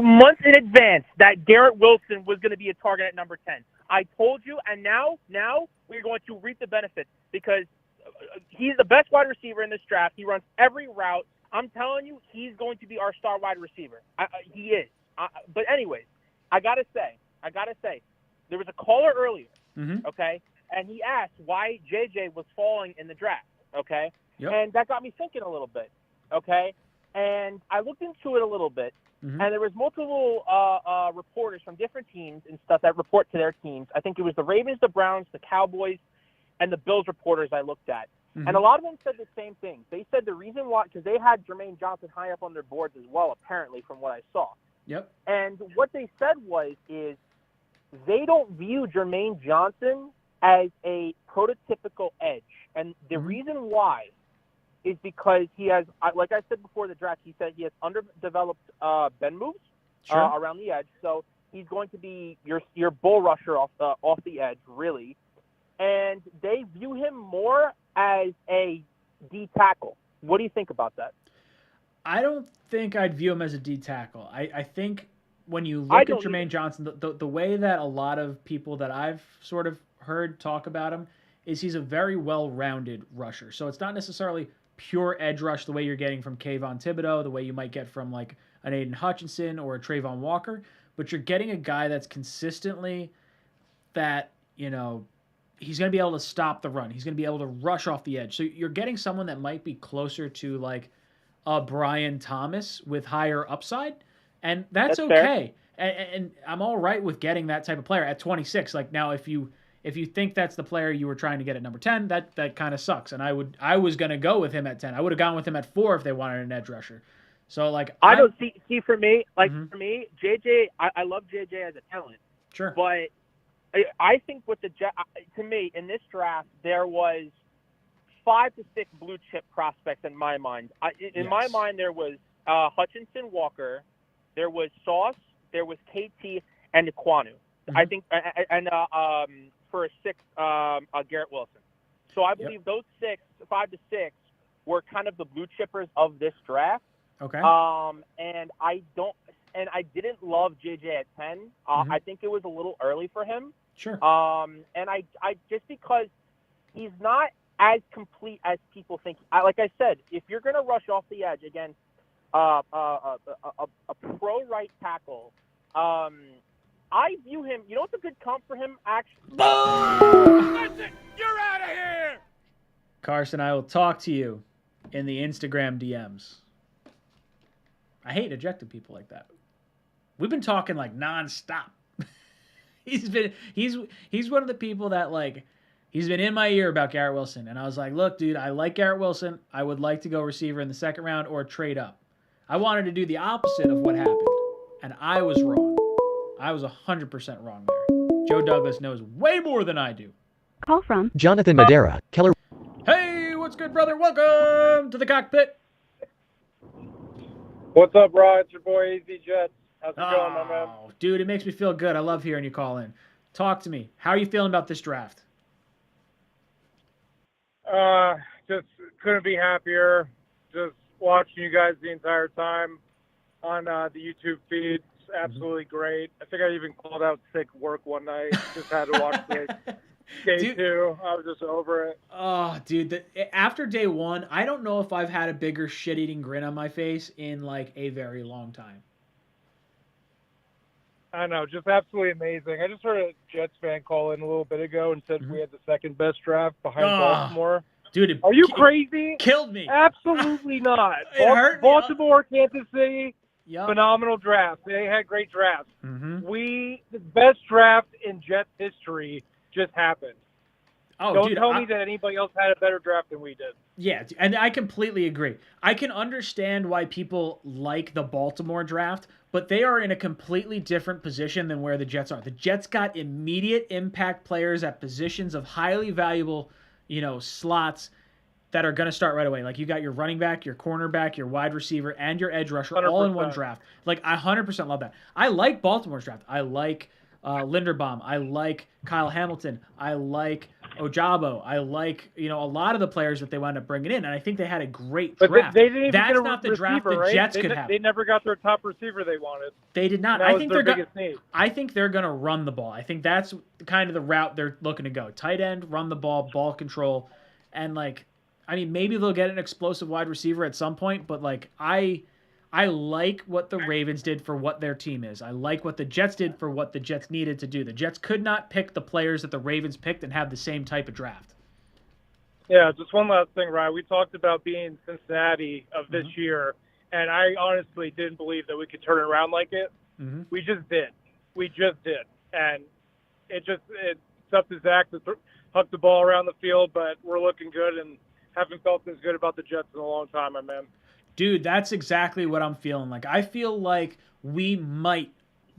N: months in advance that Garrett Wilson was going to be a target at number 10. I told you, and now we're going to reap the benefits because he's the best wide receiver in this draft. He runs every route. I'm telling you, he's going to be our star wide receiver. He is. But anyways, I gotta say, there was a caller earlier.
B: Mm-hmm.
N: Okay, and he asked why JJ was falling in the draft. Okay,
B: yep.
N: And that got me thinking a little bit. Okay, and I looked into it a little bit, and there was multiple reporters from different teams and stuff that report to their teams. I think it was the Ravens, the Browns, the Cowboys, and the Bills reporters I looked at.
B: Mm-hmm.
N: And a lot of them said the same thing. They said the reason why, because they had Jermaine Johnson high up on their boards as well, apparently, from what I saw.
B: Yep.
N: And what they said is they don't view Jermaine Johnson as a prototypical edge. And the reason why is because he has, like I said before the draft, he said he has underdeveloped bend moves around the edge. So he's going to be your bull rusher off the edge, really. And they view him more as a D tackle. What do you think about that?
B: I don't think I'd view him as a D tackle. I think when you look at Jermaine Johnson, the way that a lot of people that I've sort of heard talk about him is he's a very well-rounded rusher. So it's not necessarily pure edge rush the way you're getting from Kayvon Thibodeau, the way you might get from like an Aiden Hutchinson or a Trayvon Walker, but you're getting a guy that's consistently that, you know, he's going to be able to stop the run. He's going to be able to rush off the edge. So you're getting someone that might be closer to like a Brian Thomas with higher upside, and that's okay. And I'm all right with getting that type of player at 26. Like now, if you think that's the player you were trying to get at number 10, that kind of sucks. And I was going to go with him at 10. I would have gone with him at 4 if they wanted an edge rusher. So like
N: I don't see for me, like for me, JJ, I love JJ as a talent.
B: Sure.
N: But I think with the to me in this draft there was 5 to 6 blue chip prospects in my mind. In my mind there was Hutchinson, Walker, there was Sauce, there was KT, and Iquanu. I think, and for a 6th, Garrett Wilson. So I believe those 5 to 6 were kind of the blue chippers of this draft.
B: Okay.
N: And I didn't love JJ at 10. I think it was a little early for him.
B: Sure.
N: And I just because he's not as complete as people think. Like I said, if you're going to rush off the edge against a pro right tackle, I view him. You know what's a good comp for him? Actually,
O: That's it. You're out of here.
B: Carson, I will talk to you in the Instagram DMs. I hate ejecting people like that. We've been talking like nonstop. He's one of the people that like he's been in my ear about Garrett Wilson, and I was like, look, dude, I like Garrett Wilson. I would like to go receiver in the 2nd round or trade up. I wanted to do the opposite of what happened, and I was wrong. I was 100% wrong there. Joe Douglas knows way more than I do.
C: Call from
P: Jonathan Madera, Keller.
B: Hey, what's good, brother? Welcome to the Cockpit.
Q: What's up, Rod? It's your boy, AZ Jets. How's it going, my man?
B: Dude, it makes me feel good. I love hearing you call in. Talk to me. How are you feeling about this draft?
Q: Just couldn't be happier. Just watching you guys the entire time on the YouTube feed. It's absolutely great. I think I even called out sick work one night. Just had to watch day 2. I was just over it.
B: Oh, dude. After day 1, I don't know if I've had a bigger shit-eating grin on my face in like a very long time.
Q: I know, just absolutely amazing. I just heard a Jets fan call in a little bit ago and said we had the 2nd best draft behind Baltimore.
B: Dude,
Q: are you crazy?
B: Killed me.
Q: Absolutely not.
B: It hurt me.
Q: Baltimore, Kansas City,
B: Yep.
Q: phenomenal draft. They had great drafts. The best draft in Jets history just happened.
B: Oh,
Q: Don't
B: dude,
Q: tell me that anybody else had a better draft than we did.
B: Yeah, and I completely agree. I can understand why people like the Baltimore draft, but they are in a completely different position than where the Jets are. The Jets got immediate impact players at positions of highly valuable, slots that are going to start right away. Like you got your running back, your cornerback, your wide receiver, and your edge rusher
Q: 100%.
B: all in one draft. Like I 100% love that. I like Baltimore's draft. I like Linderbaum. I like Kyle Hamilton. I like Ojabo. I like, a lot of the players that they wound up bringing in, and I think they had a great draft.
Q: But they didn't even
B: That's
Q: get a
B: not the
Q: receiver,
B: draft the
Q: right?
B: Jets could have.
Q: They never got their top receiver they wanted.
B: They did not.
Q: That
B: I
Q: was
B: think
Q: their
B: they're
Q: biggest need.
B: I think they're going to run the ball. I think that's kind of the route they're looking to go. Tight end, run the ball control, and maybe they'll get an explosive wide receiver at some point, but I like what the Ravens did for what their team is. I like what the Jets did for what the Jets needed to do. The Jets could not pick the players that the Ravens picked and have the same type of draft.
Q: Yeah, just one last thing, Ryan. We talked about being Cincinnati of this year, and I honestly didn't believe that we could turn it around like it. We just did. And it's up to Zach to huck the ball around the field, but we're looking good and haven't felt this good about the Jets in a long time, my man.
B: Dude, that's exactly what I'm feeling like. I feel like we might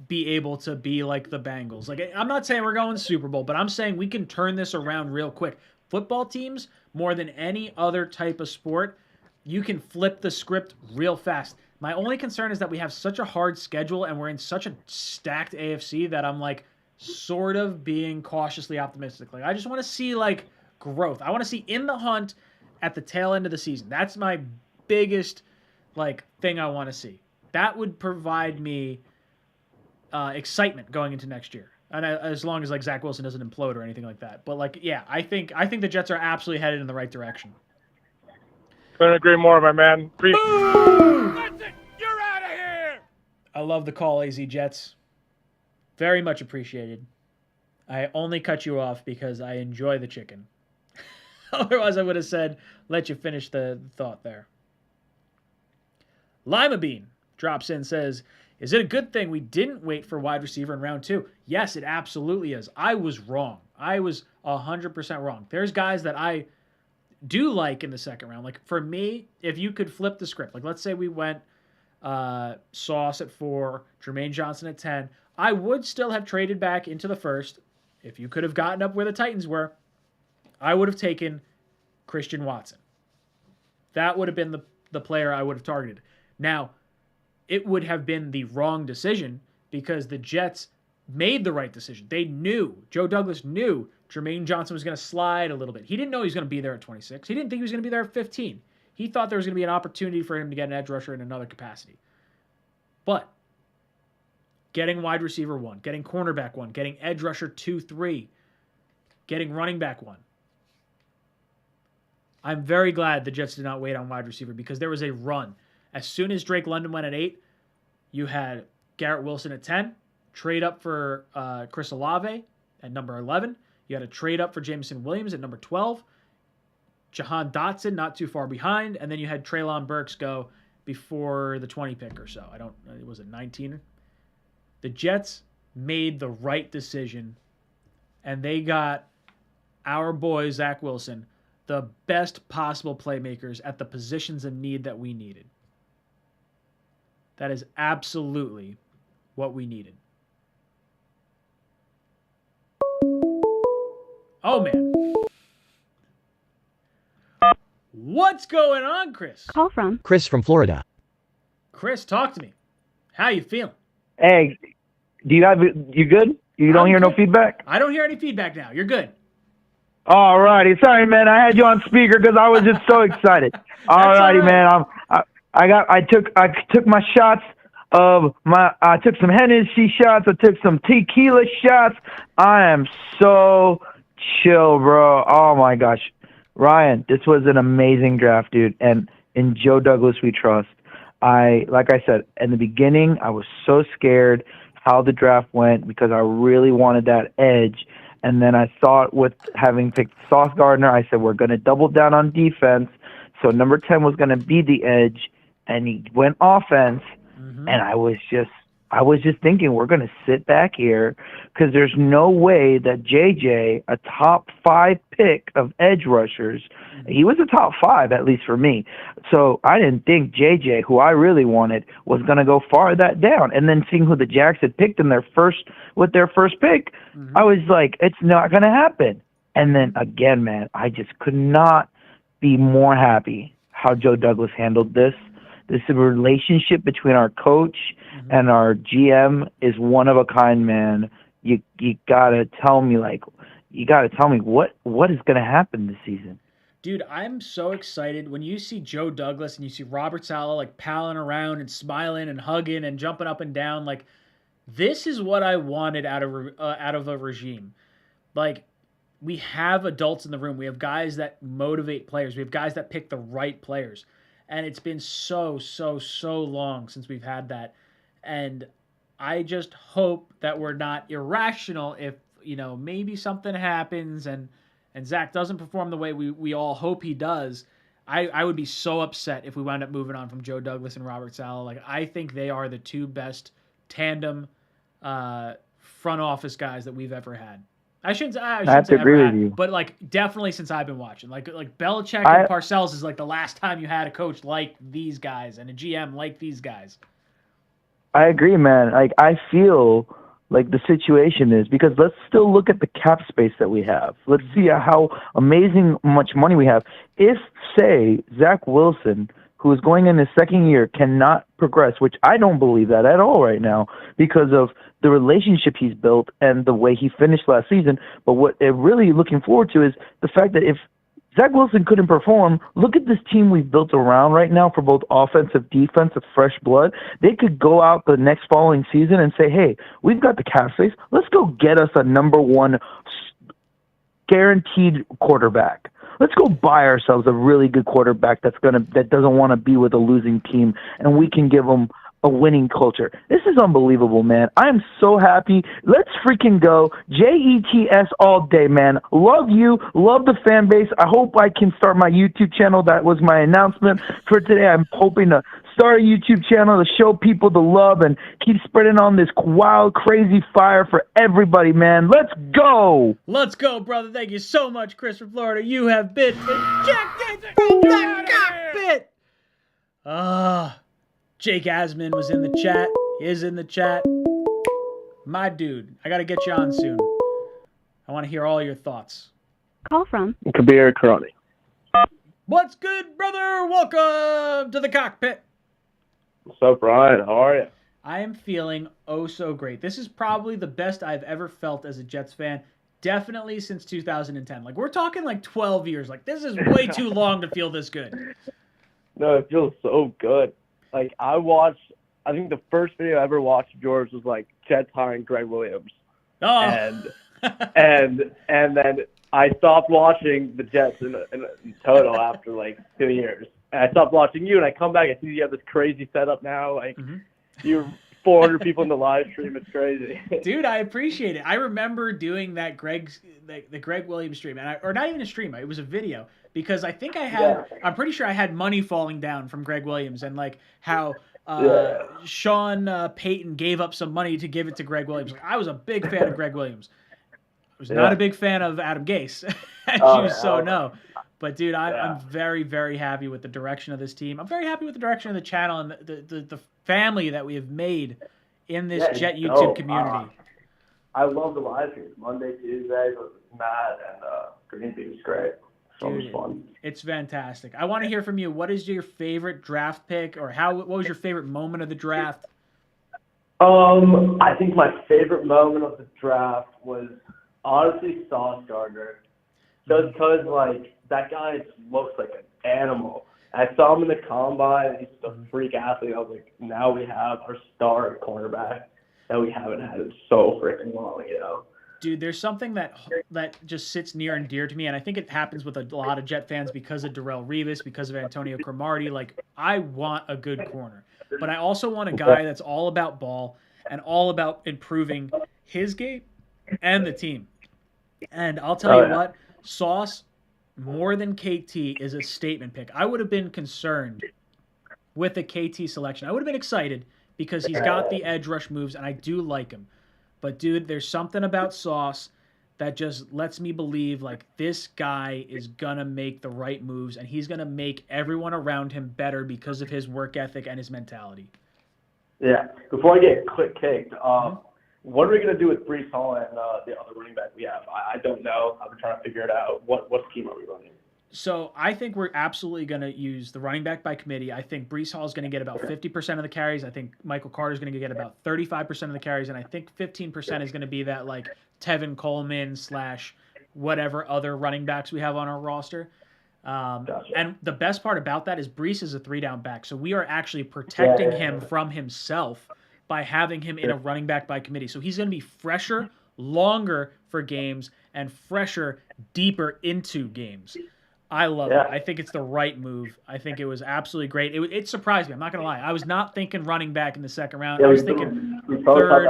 B: be able to be like the Bengals. Like, I'm not saying we're going Super Bowl, but I'm saying we can turn this around real quick. Football teams, more than any other type of sport, you can flip the script real fast. My only concern is that we have such a hard schedule and we're in such a stacked AFC that I'm sort of being cautiously optimistic. I just want to see growth. I want to see in the hunt at the tail end of the season. That's my biggest thing I want to see. That would provide me excitement going into next year. And as long as Zach Wilson doesn't implode or anything like that. But I think the Jets are absolutely headed in the right direction.
Q: Couldn't agree more, my man.
B: Boom!
O: That's it. You're out of here.
B: I love the call, AZ Jets. Very much appreciated. I only cut you off because I enjoy the chicken. Otherwise, I would have said, let you finish the thought there. Lima Bean drops in, says, is it a good thing we didn't wait for wide receiver in round 2? Yes, it absolutely is. I was wrong. I was 100% wrong. There's guys that I do like in the second round. For me, if you could flip the script, let's say we went Sauce at 4, Jermaine Johnson at 10, I would still have traded back into the first. If you could have gotten up where the Titans were, I would have taken Christian Watson. That would have been the player I would have targeted. Now, it would have been the wrong decision because the Jets made the right decision. They knew, Joe Douglas knew Jermaine Johnson was going to slide a little bit. He didn't know he was going to be there at 26. He didn't think he was going to be there at 15. He thought there was going to be an opportunity for him to get an edge rusher in another capacity. But getting wide receiver 1, getting cornerback 1, getting edge rusher 2, 3, getting running back 1. I'm very glad the Jets did not wait on wide receiver because there was a run. As soon as Drake London went at 8, you had Garrett Wilson at 10, trade up for Chris Olave at number 11. You had a trade up for Jameson Williams at number 12. Jahan Dotson not too far behind. And then you had Treylon Burks go before the 20 pick or so. Was it 19? The Jets made the right decision, and they got our boy, Zach Wilson, the best possible playmakers at the positions of need that we needed. That is absolutely what we needed. Oh, man. What's going on, Chris?
C: Call from
P: Chris from Florida.
B: Chris, talk to me. How you feeling?
R: Hey, you good? You don't hear no feedback?
B: I don't hear any feedback now. You're good.
R: All righty. Sorry, man. I had you on speaker because I was just so excited. All righty, man. I took my shots I took some Hennessy shots. I took some tequila shots. I am so chill, bro. Oh my gosh. Ryan, this was an amazing draft, dude. And in Joe Douglas we trust. Like I said, in the beginning, I was so scared how the draft went because I really wanted that edge. And then I thought with having picked Sauce Gardner, I said, we're going to double down on defense. So number 10 was going to be the edge. And he went offense. Mm-hmm. And I was just thinking we're going to sit back here because there's no way that JJ, a top 5 pick of edge rushers, he was a top 5, at least for me. So I didn't think JJ, who I really wanted, was going to go far that down. And then seeing who the Jacks had picked in their first pick, I was like, it's not going to happen. And then again, man, I just could not be more happy how Joe Douglas handled this. This relationship between our coach and our GM is one of a kind, man. You gotta tell me what is gonna happen this season.
B: Dude, I'm so excited when you see Joe Douglas and you see Robert Saleh palling around and smiling and hugging and jumping up and down. This is what I wanted out of a regime. We have adults in the room. We have guys that motivate players. We have guys that pick the right players. And it's been so long since we've had that. And I just hope that we're not irrational if, maybe something happens and Zach doesn't perform the way we all hope he does. I would be so upset if we wound up moving on from Joe Douglas and Robert Saleh. I think they are the 2 best tandem front office guys that we've ever had. I shouldn't say agree with you. But definitely since I've been watching. Like Belichick and Parcells is the last time you had a coach like these guys and a GM like these guys.
R: I agree, man. I feel like the situation is because let's still look at the cap space that we have. Let's see how amazing much money we have. If, say, Zach Wilson, who is going in his second year, cannot progress, which I don't believe that at all right now because of the relationship he's built and the way he finished last season. But what they're really looking forward to is the fact that if Zach Wilson couldn't perform. Look at this team we've built around right now for both offensive, defensive, fresh blood. They could go out the next following season and say, hey, we've got the cap space. Let's go get us a number one guaranteed quarterback. Let's go buy ourselves a really good quarterback that doesn't want to be with a losing team, and we can give them a winning culture. This is unbelievable, man. I am so happy. Let's freaking go. JETS all day, man. Love you. Love the fan base. I hope I can start my YouTube channel. That was my announcement for today. I'm hoping to start a YouTube channel to show people the love and keep spreading on this wild, crazy fire for everybody, man. Let's go.
B: Let's go, brother. Thank you so much, Chris from Florida. You have been ejected from the cockpit. Jake Asman was in the chat. He is in the chat. My dude, I got to get you on soon. I want to hear all your thoughts.
C: Call from
P: Kabir Karani.
B: What's good, brother? Welcome to the cockpit.
P: What's up, Ryan? How are you?
B: I am feeling oh so great. This is probably the best I've ever felt as a Jets fan. Definitely since 2010. Like, we're talking like 12 years. Like, this is way too long to feel this good.
P: No, it feels so good. Like, I think the first video I ever watched of yours was like Jets hiring Greg Williams.
B: Oh.
P: And then I stopped watching the Jets in total after like 2 years. And I stopped watching you, and I come back and see you have this crazy setup now. Like, you're 400 people in the live stream. It's crazy.
B: Dude, I appreciate it. I remember doing that the Greg Williams stream, or not even a stream. It was a video. Because I think I'm pretty sure I had money falling down from Greg Williams, and like how Sean Payton gave up some money to give it to Greg Williams. Like, I was a big fan of Greg Williams. I was not a big fan of Adam Gase, as you know. But dude, I'm very, very happy with the direction of this team. I'm very happy with the direction of the channel and the family that we have made in this Jet YouTube community.
P: I love the live streams. Monday, Tuesday, Matt and Green Bean was great.
B: Dude, it's fantastic. I want to hear from you. What is your favorite draft pick, or what was your favorite moment of the draft?
P: I think my favorite moment of the draft was honestly Sauce Gardner. Just because, like, that guy looks like an animal. I saw him in the combine. He's just a freak athlete. I was like, now we have our star cornerback that we haven't had in so freaking long, you know?
B: Dude, there's something that just sits near and dear to me, and I think it happens with a lot of Jet fans because of Darrelle Revis, because of Antonio Cromartie. Like, I want a good corner, but I also want a guy that's all about ball and all about improving his game and the team. And I'll tell you what, Sauce, more than KT, is a statement pick. I would have been concerned with the KT selection. I would have been excited because he's got the edge rush moves, and I do like him. But, dude, there's something about Sauce that just lets me believe, like, this guy is going to make the right moves, and he's going to make everyone around him better because of his work ethic and his mentality.
P: Yeah. Before I get kicked, what are we going to do with Bryce Hall and the other running back we have? I don't know. I've been trying to figure it out. What scheme are we running?
B: So I think we're absolutely going to use the running back by committee. I think Bryce Hall is going to get about 50% of the carries. I think Michael Carter is going to get about 35% of the carries. And I think 15% is going to be that, like, Tevin Coleman / whatever other running backs we have on our roster. And the best part about that is Bryce is a 3-down back. So we are actually protecting him from himself by having him in a running back by committee. So he's going to be fresher, longer for games, and fresher, deeper into games. I love it. I think it's the right move. I think it was absolutely great. It surprised me. I'm not going to lie. I was not thinking running back in the second round. I was thinking third.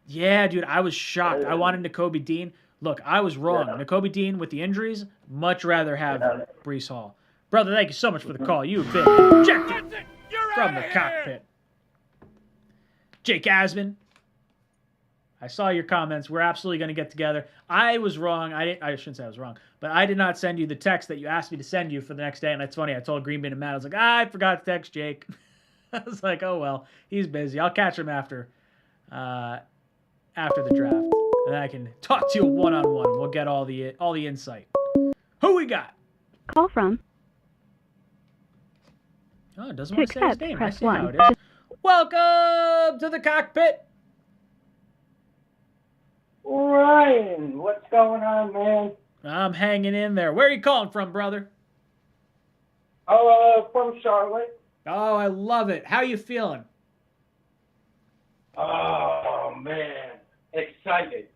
B: Yeah, dude, I was shocked. I wanted Nakobe Dean. Look, I was wrong. Nakobe Dean with the injuries, much rather have Bryce Hall. Brother, thank you so much for the call. You've been ejected from the cockpit. Jake Asman, I saw your comments. We're absolutely going to get together. I was wrong. I shouldn't say I was wrong, but I did not send you the text that you asked me to send you for the next day. And it's funny. I told Green Bean and Matt, I was like, I forgot to text Jake. I was like, oh, well, he's busy. I'll catch him after the draft. And then I can talk to you one-on-one. We'll get all the insight. Who we got?
C: Call from.
B: Oh, it doesn't want to say his name. I see how it is. Welcome to the cockpit.
K: Ryan, what's going on, man?
B: I'm hanging in there. Where are you calling from, brother?
K: From Charlotte.
B: Oh, I love it. How you feeling?
K: Oh man, excited.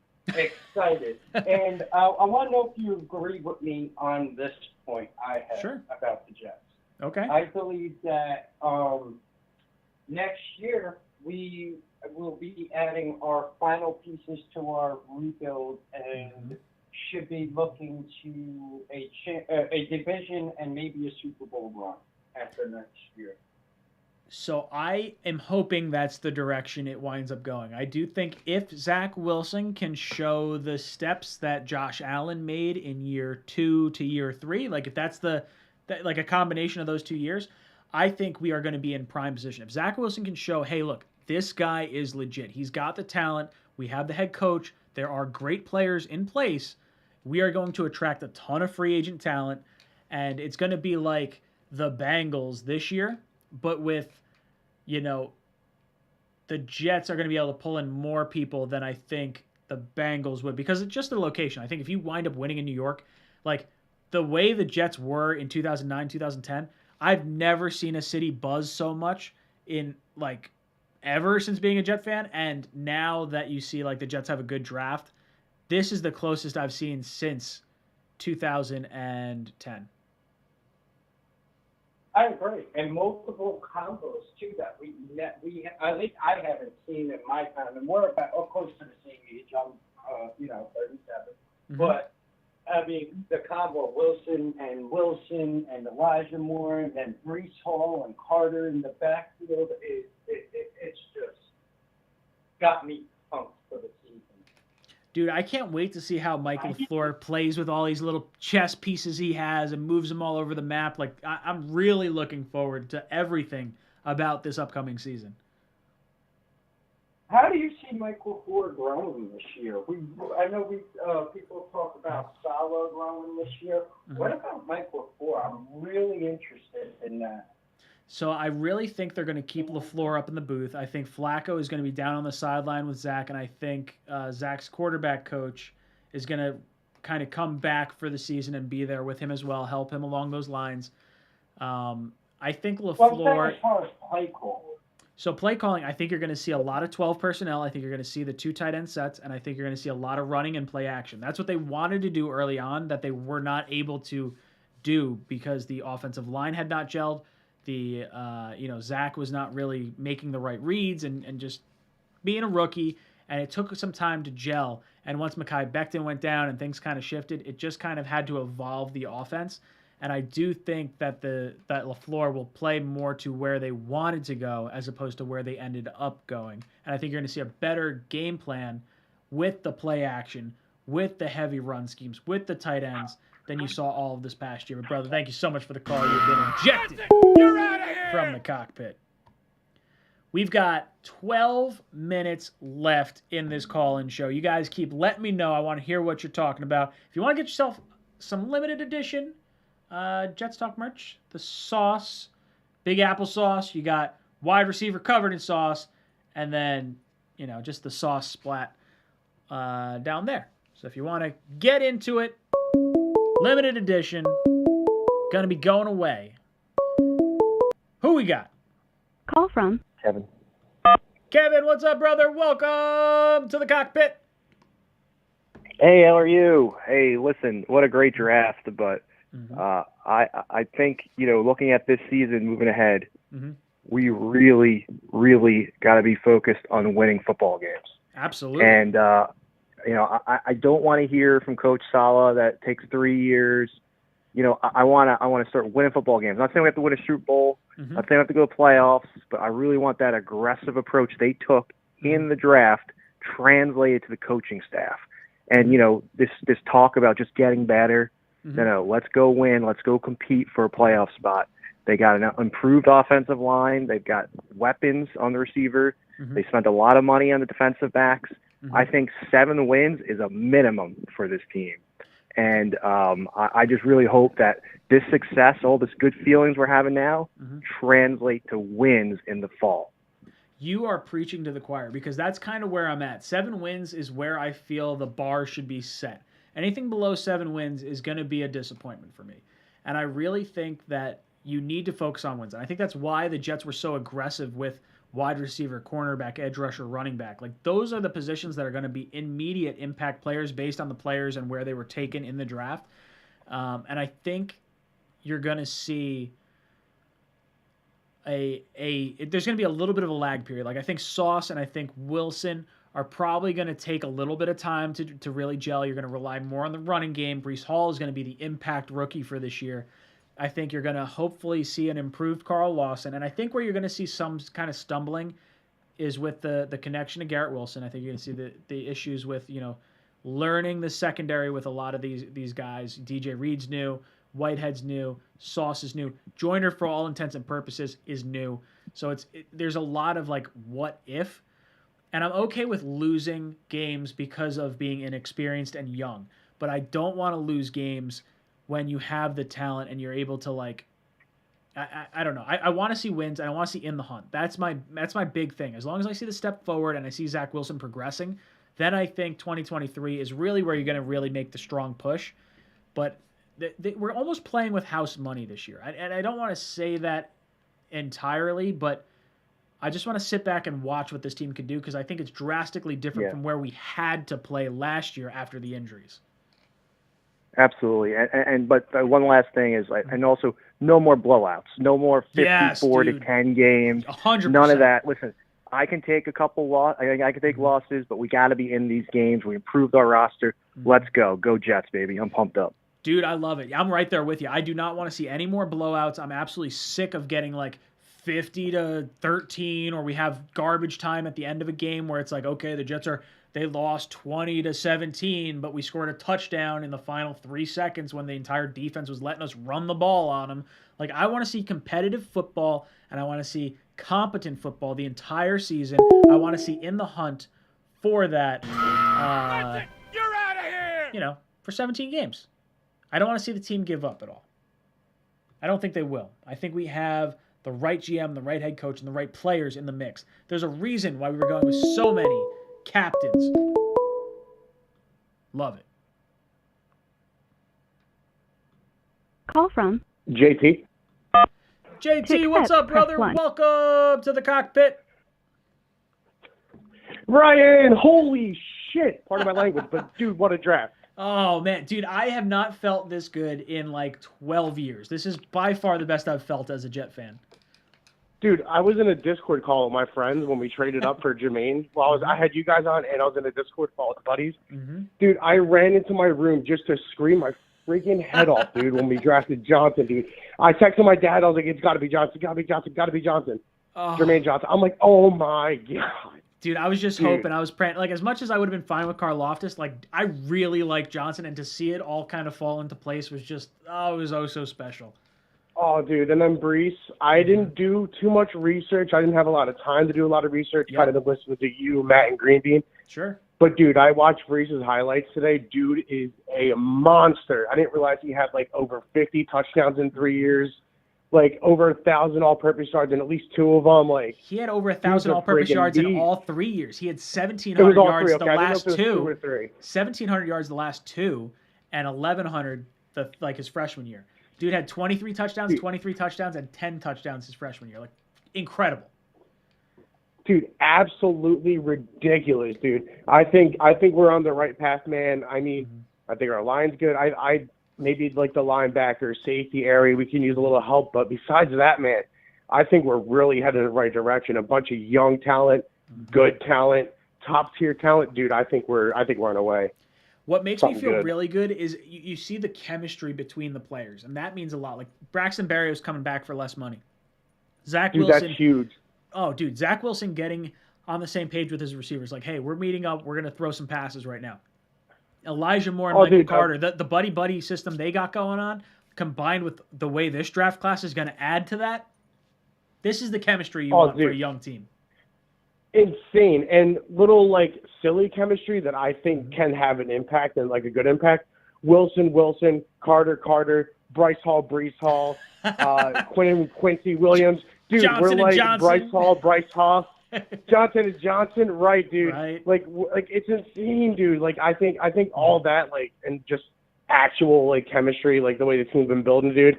K: And I want to know if you agree with me on this point I have about the Jets.
B: Okay.
K: I believe that next year we will be adding our final pieces to our rebuild and should be looking to a division and maybe a Super Bowl run after next year.
B: So I am hoping that's the direction it winds up going. I do think if Zach Wilson can show the steps that Josh Allen made in year 2 to year 3, like if that's like a combination of those 2 years, I think we are going to be in prime position. If Zach Wilson can show, hey, look, this guy is legit. He's got the talent. We have the head coach. There are great players in place. We are going to attract a ton of free agent talent, and it's going to be like the Bengals this year, but with, the Jets are going to be able to pull in more people than I think the Bengals would because it's just the location. I think if you wind up winning in New York, like the way the Jets were in 2009, 2010, I've never seen a city buzz so much in like ever since being a Jet fan. And now that you see like the Jets have a good draft, this is the closest I've seen since 2010.
K: I agree, and multiple combos too that we at least I haven't seen in my time, and we're about close to the same age. I'm 37, but I mean the combo Wilson and Elijah Moore and then Bryce Hall and Carter in the backfield it's just got me pumped for the season.
B: Dude, I can't wait to see how Mike LaFleur plays with all these little chess pieces he has and moves them all over the map. Like, I'm really looking forward to everything about this upcoming season.
K: How do you see Mike LaFleur growing this year? I know people talk about Salah growing this year. What about Mike LaFleur? I'm really interested in that.
B: So I really think they're going to keep LaFleur up in the booth. I think Flacco is going to be down on the sideline with Zach, and I think Zach's quarterback coach is going to kind of come back for the season and be there with him as well, help him along those lines. I think LaFleur...
K: As far as play call.
B: So play calling, I think you're going to see a lot of 12 personnel. I think you're going to see the 2 tight end sets, and I think you're going to see a lot of running and play action. That's what they wanted to do early on that they were not able to do because the offensive line had not gelled. Zach was not really making the right reads and just being a rookie, and it took some time to gel. And once Mekhi Becton went down and things kind of shifted, it just kind of had to evolve the offense. And I do think that that LaFleur will play more to where they wanted to go as opposed to where they ended up going. And I think you're going to see a better game plan with the play action, with the heavy run schemes, with the tight ends than you saw all of this past year. But brother, thank you so much for the call. You've been injected from the cockpit. We've got 12 minutes left in this call-in show. You guys keep letting me know. I want to hear what you're talking about. If you want to get yourself some limited edition Jets Talk merch, the sauce, Big Apple sauce, you got wide receiver covered in sauce, and then, just the sauce splat down there. So if you want to get into it, limited edition, gonna be going away. Who we got?
C: Call from
H: Kevin.
B: Kevin, what's up, brother? Welcome to the cockpit.
S: Hey, how are you? Hey, listen, what a great draft, but I think, looking at this season moving ahead, we really, really got to be focused on winning football games.
B: Absolutely.
S: And, I don't want to hear from Coach Saleh that takes 3 years. I want to start winning football games. I'm not saying we have to win a Super Bowl. I'm not saying we have to go to playoffs, but I really want that aggressive approach they took in the draft translated to the coaching staff. And, this talk about just getting better. No, let's go win. Let's go compete for a playoff spot. They got an improved offensive line. They've got weapons on the receiver. They spent a lot of money on the defensive backs. I think 7 wins is a minimum for this team. And I just really hope that this success, all this good feelings we're having now, translate to wins in the fall.
B: You are preaching to the choir because that's kind of where I'm at. 7 wins is where I feel the bar should be set. Anything below 7 wins is going to be a disappointment for me. And I really think that you need to focus on wins. And I think that's why the Jets were so aggressive with wide receiver, cornerback, edge rusher, running back. Like, those are the positions that are going to be immediate impact players based on the players and where they were taken in the draft. And I think you're going to see there's going to be a little bit of a lag period. Like, I think Sauce and I think Wilson are probably going to take a little bit of time to really gel. You're going to rely more on the running game. Bryce Hall is going to be the impact rookie for this year. I think you're going to hopefully see an improved Carl Lawson. And I think where you're going to see some kind of stumbling is with the connection to Garrett Wilson. I think you're going to see the issues with, learning the secondary with a lot of these guys. DJ Reed's new. Whitehead's new. Sauce is new. Joyner, for all intents and purposes, is new. So there's a lot of, like, what if? And I'm okay with losing games because of being inexperienced and young. But I don't want to lose games when you have the talent and you're able to, like, I don't know. I want to see wins and I want to see in the hunt. That's my big thing. As long as I see the step forward and I see Zach Wilson progressing, then I think 2023 is really where you're going to really make the strong push. But we're almost playing with house money this year. And I don't want to say that entirely, but I just want to sit back and watch what this team can do because I think it's drastically different from where we had to play last year after the injuries.
S: Absolutely, but one last thing is, and also no more blowouts, no more 54 to 10 games,
B: 100%.
S: None of that. Listen, I can take a couple I can take losses, but we got to be in these games. We improved our roster. Let's go Jets, baby! I'm pumped up.
B: Dude, I love it. I'm right there with you. I do not want to see any more blowouts. I'm absolutely sick of getting like 50-13, or we have garbage time at the end of a game where it's like, okay, the Jets they lost 20-17, but we scored a touchdown in the final 3 seconds when the entire defense was letting us run the ball on them. Like, I want to see competitive football, and I want to see competent football the entire season. I want to see in the hunt for that,
O: You're out of here!
B: For 17 games. I don't want to see the team give up at all. I don't think they will. I think we have the right GM, the right head coach, and the right players in the mix. There's a reason why we were going with so many captains. Love it.
C: Call from
F: JT.
B: JT, what's up, brother? Welcome to the Cockpit.
F: Ryan, holy shit. Pardon my language, but dude, what a draft.
B: Oh, man. Dude, I have not felt this good in like 12 years. This is by far the best I've felt as a Jet fan.
F: Dude, I was in a Discord call with my friends when we traded up for Jermaine. Well, I had you guys on, and I was in a Discord call with buddies. Dude, I ran into my room just to scream my freaking head off, dude, when we drafted Johnson, dude. I texted my dad. I was like, it's got to be Johnson, got to be Johnson, got to be Johnson. Jermaine Johnson. I'm like, oh, my God.
B: Dude, I was just hoping. I was praying. Like, as much as I would have been fine with Karlaftis, like, I really like Johnson, and to see it all kind of fall into place was just, it was so special.
F: Oh, dude, and then Bryce, I didn't do too much research. I didn't have a lot of time to do a lot of research. Kind of listening to you, Matt, and Greenbean.
B: Sure.
F: But, dude, I watched Bryce's highlights today. Dude is a monster. I didn't realize he had, like, over 50 touchdowns in 3 years, like, over 1,000 all-purpose yards in at least 2 of them. Like,
B: he had over 1,000 all-purpose yards in all 3 years. He had 1,700 yards the last 2. 1,700 yards the last 2, and 1,100 his freshman year. Dude had 23 touchdowns, and 10 touchdowns his freshman year. Like, incredible.
F: Dude, absolutely ridiculous, dude. I think we're on the right path, man. I mean, I think our line's good. I maybe like the linebacker, safety area, we can use a little help. But besides that, man, I think we're really headed in the right direction. A bunch of young talent, good talent, top tier talent, dude. I think we're on our way.
B: What makes me feel really good is you see the chemistry between the players, and that means a lot. Like, Braxton Berrios coming back for less money. Zach Wilson.
F: That's huge.
B: Oh, dude, Zach Wilson getting on the same page with his receivers. Like, hey, we're meeting up. We're going to throw some passes right now. Elijah Moore and Michael Carter, the buddy-buddy system they got going on, combined with the way this draft class is going to add to that, this is the chemistry you want for a young team.
F: Insane. And little, like, silly chemistry that I think can have an impact and, like, a good impact. Wilson, Carter, Bryce Hall, Quincy Williams. Dude,
B: Johnson
F: we're like
B: Johnson.
F: Bryce Hall. Johnson is Johnson, right, dude?
B: Right.
F: Like it's insane, dude. Like I think all that, like, and just actual like chemistry, like the way the team's been building, dude.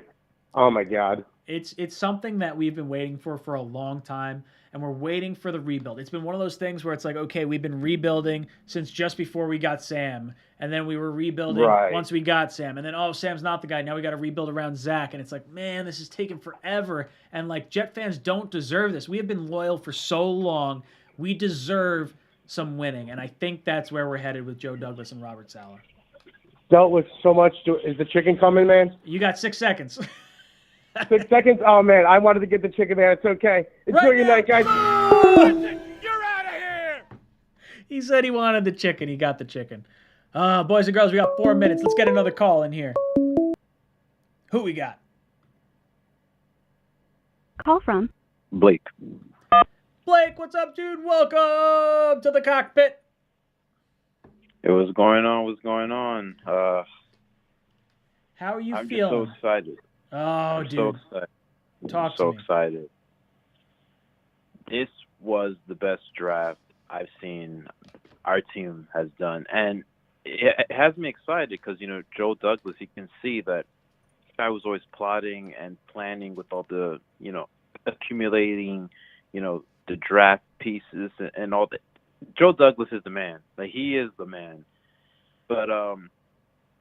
F: Oh my God.
B: It's something that we've been waiting for a long time, and we're waiting for the rebuild. It's been one of those things where it's like, okay, we've been rebuilding since just before we got Sam, and then we were rebuilding once we got Sam, and then, oh, Sam's not the guy. Now we got to rebuild around Zach, and it's like, man, this is taking forever, and like Jet fans don't deserve this. We have been loyal for so long. We deserve some winning, and I think that's where we're headed with Joe Douglas and Robert Saleh.
F: Dealt with so much. Is the chicken coming, man?
B: You got 6 seconds.
F: 6 seconds? Oh, man, I wanted to get the chicken, man. It's okay. Enjoy your night, guys.
B: He said he wanted the chicken. He got the chicken. Boys and girls, we got 4 minutes. Let's get another call in here. Who we got?
C: Call from
T: Blake.
B: Blake, what's up, dude? Welcome to the Cockpit.
T: Hey, what's going on? What's going on?
B: How are you
T: I'm
B: feeling?
T: just so excited.
B: Oh,
T: I'm
B: dude.
T: so excited.
B: Talk
T: I'm so
B: to me.
T: excited. This was the best draft I've seen our team has done. And it has me excited because, you know, Joe Douglas, you can see that this guy was always plotting and planning with all the, you know, accumulating, you know, the draft pieces and all that. Joe Douglas is the man. Like, he is the man. But I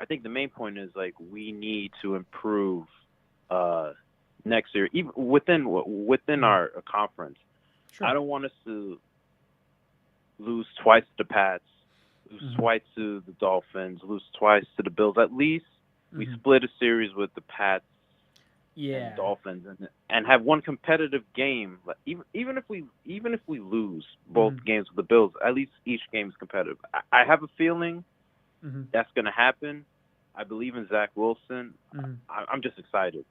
T: think the main point is, like, we need to improve next year, even within our conference. Sure. I don't want us to lose twice to the Pats, lose twice to the Dolphins, lose twice to the Bills. At least we split a series with the Pats and Dolphins, and have one competitive game. Even if we lose both games with the Bills, at least each game is competitive. I have a feeling that's going to happen. I believe in Zach Wilson. I'm just excited.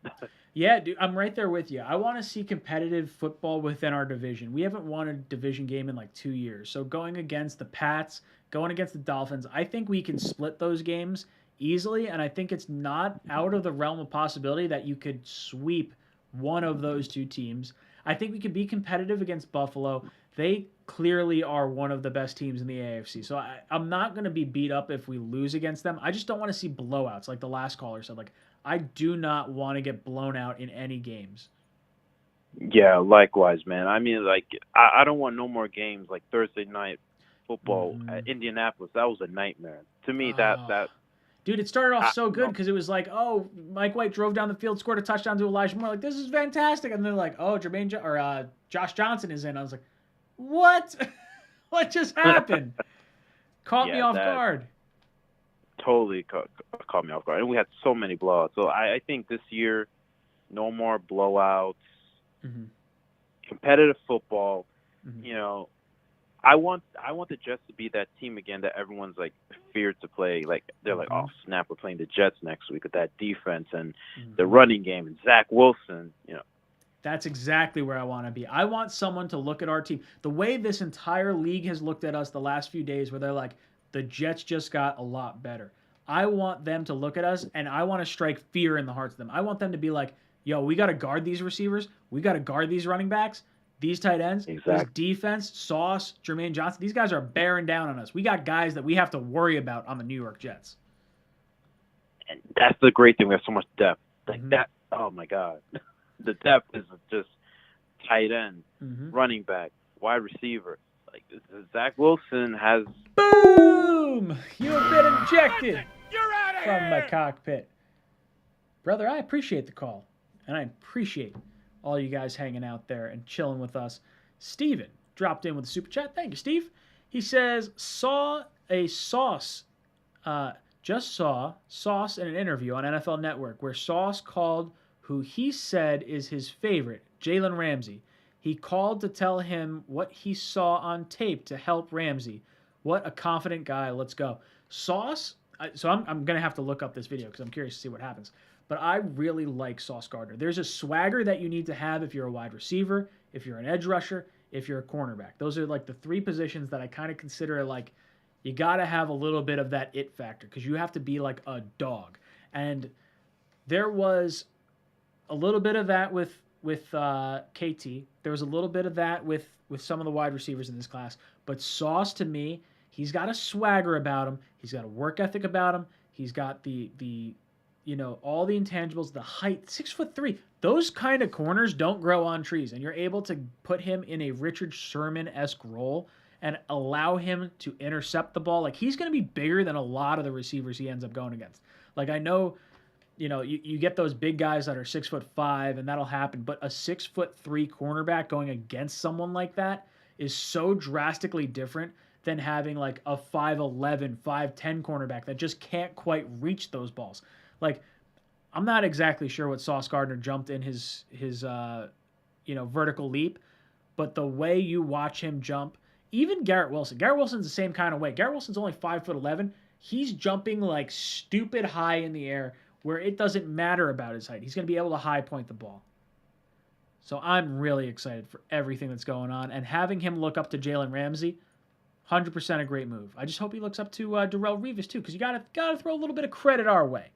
B: Yeah, dude, I'm right there with you. I want to see competitive football within our division. We haven't won a division game in like 2 years. So going against the Pats, going against the Dolphins, I think we can split those games easily, and I think it's not out of the realm of possibility that you could sweep one of those two teams. I think we could be competitive against Buffalo. They clearly are one of the best teams in the AFC. So I'm not going to be beat up if we lose against them. I just don't want to see blowouts like the last caller said. Like, I do not want to get blown out in any games.
T: Yeah, likewise, man. I mean, like, I don't want no more games like Thursday night football at Indianapolis. That was a nightmare. To me, that
B: Dude, it started off so good because it was like, oh, Mike White drove down the field, scored a touchdown to Elijah Moore. Like, this is fantastic. And they're like, oh, Josh Johnson is in. I was like, what? What just happened? Caught me off guard.
T: Totally caught me off guard. And we had so many blowouts. So I think this year, no more blowouts. Competitive football. You know, I want the Jets to be that team again that everyone's like feared to play. Like, they're like, oh snap, we're playing the Jets next week with that defense and the running game and Zach Wilson. You know,
B: that's exactly where I want to be. I want someone to look at our team the way this entire league has looked at us the last few days, where they're like, the Jets just got a lot better. I want them to look at us, and I want to strike fear in the hearts of them. I want them to be like, yo, we got to guard these receivers. We got to guard these running backs, these tight ends, this defense, Sauce, Jermaine Johnson. These guys are bearing down on us. We got guys that we have to worry about on the New York Jets.
T: And that's the great thing. We have so much depth. Like that. Oh, my God. The depth is just tight end, running back, wide receiver. Like, Zach Wilson has...
B: Boom! You have been ejected from the cockpit. Brother, I appreciate the call, and I appreciate all you guys hanging out there and chilling with us. Steven dropped in with a super chat. Thank you, Steve. He says, just saw Sauce in an interview on NFL Network where Sauce called who he said is his favorite, Jalen Ramsey. He called to tell him what he saw on tape to help Ramsey. What a confident guy. Let's go. Sauce, so I'm going to have to look up this video because I'm curious to see what happens. But I really like Sauce Gardner. There's a swagger that you need to have if you're a wide receiver, if you're an edge rusher, if you're a cornerback. Those are like the three positions that I kind of consider like you got to have a little bit of that it factor because you have to be like a dog. And there was a little bit of that with KT. There was a little bit of that with some of the wide receivers in this class. But Sauce, to me, he's got a swagger about him. He's got a work ethic about him. He's got the all the intangibles, the height, 6'3". Those kind of corners don't grow on trees, and you're able to put him in a Richard Sherman-esque role and allow him to intercept the ball. Like, he's going to be bigger than a lot of the receivers he ends up going against. Like, I know, you get those big guys that are 6'5", and that'll happen, but a 6'3" cornerback going against someone like that is so drastically different than having like a 5'11", 5'10" cornerback that just can't quite reach those balls. Like, I'm not exactly sure what Sauce Gardner jumped in his vertical leap, but the way you watch him jump, even Garrett Wilson's the same kind of way. Garrett Wilson's only 5'11". He's jumping like stupid high in the air where it doesn't matter about his height. He's going to be able to high point the ball. So I'm really excited for everything that's going on, and having him look up to Jalen Ramsey, 100% a great move. I just hope he looks up to Darrelle Revis too, because you gotta throw a little bit of credit our way.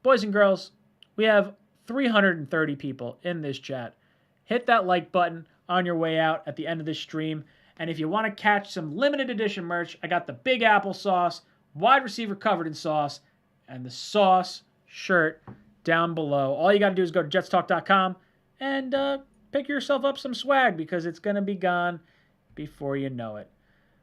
B: Boys and girls, we have 330 people in this chat. Hit that like button on your way out at the end of this stream. And if you want to catch some limited edition merch, I got the Big Apple sauce, wide receiver covered in sauce, and the sauce shirt down below. All you got to do is go to jetstalk.com and pick yourself up some swag, because it's going to be gone before you know it.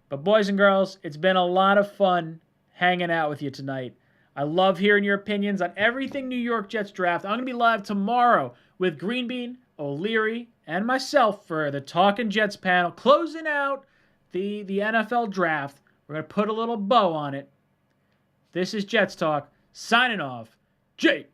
B: But boys and girls, it's been a lot of fun hanging out with you tonight. I love hearing your opinions on everything New York Jets draft. I'm going to be live tomorrow with Greenbean, O'Leary, and myself for the Talkin' Jets panel, closing out the NFL draft. We're going to put a little bow on it. This is Jets Talk, signing off. Jets.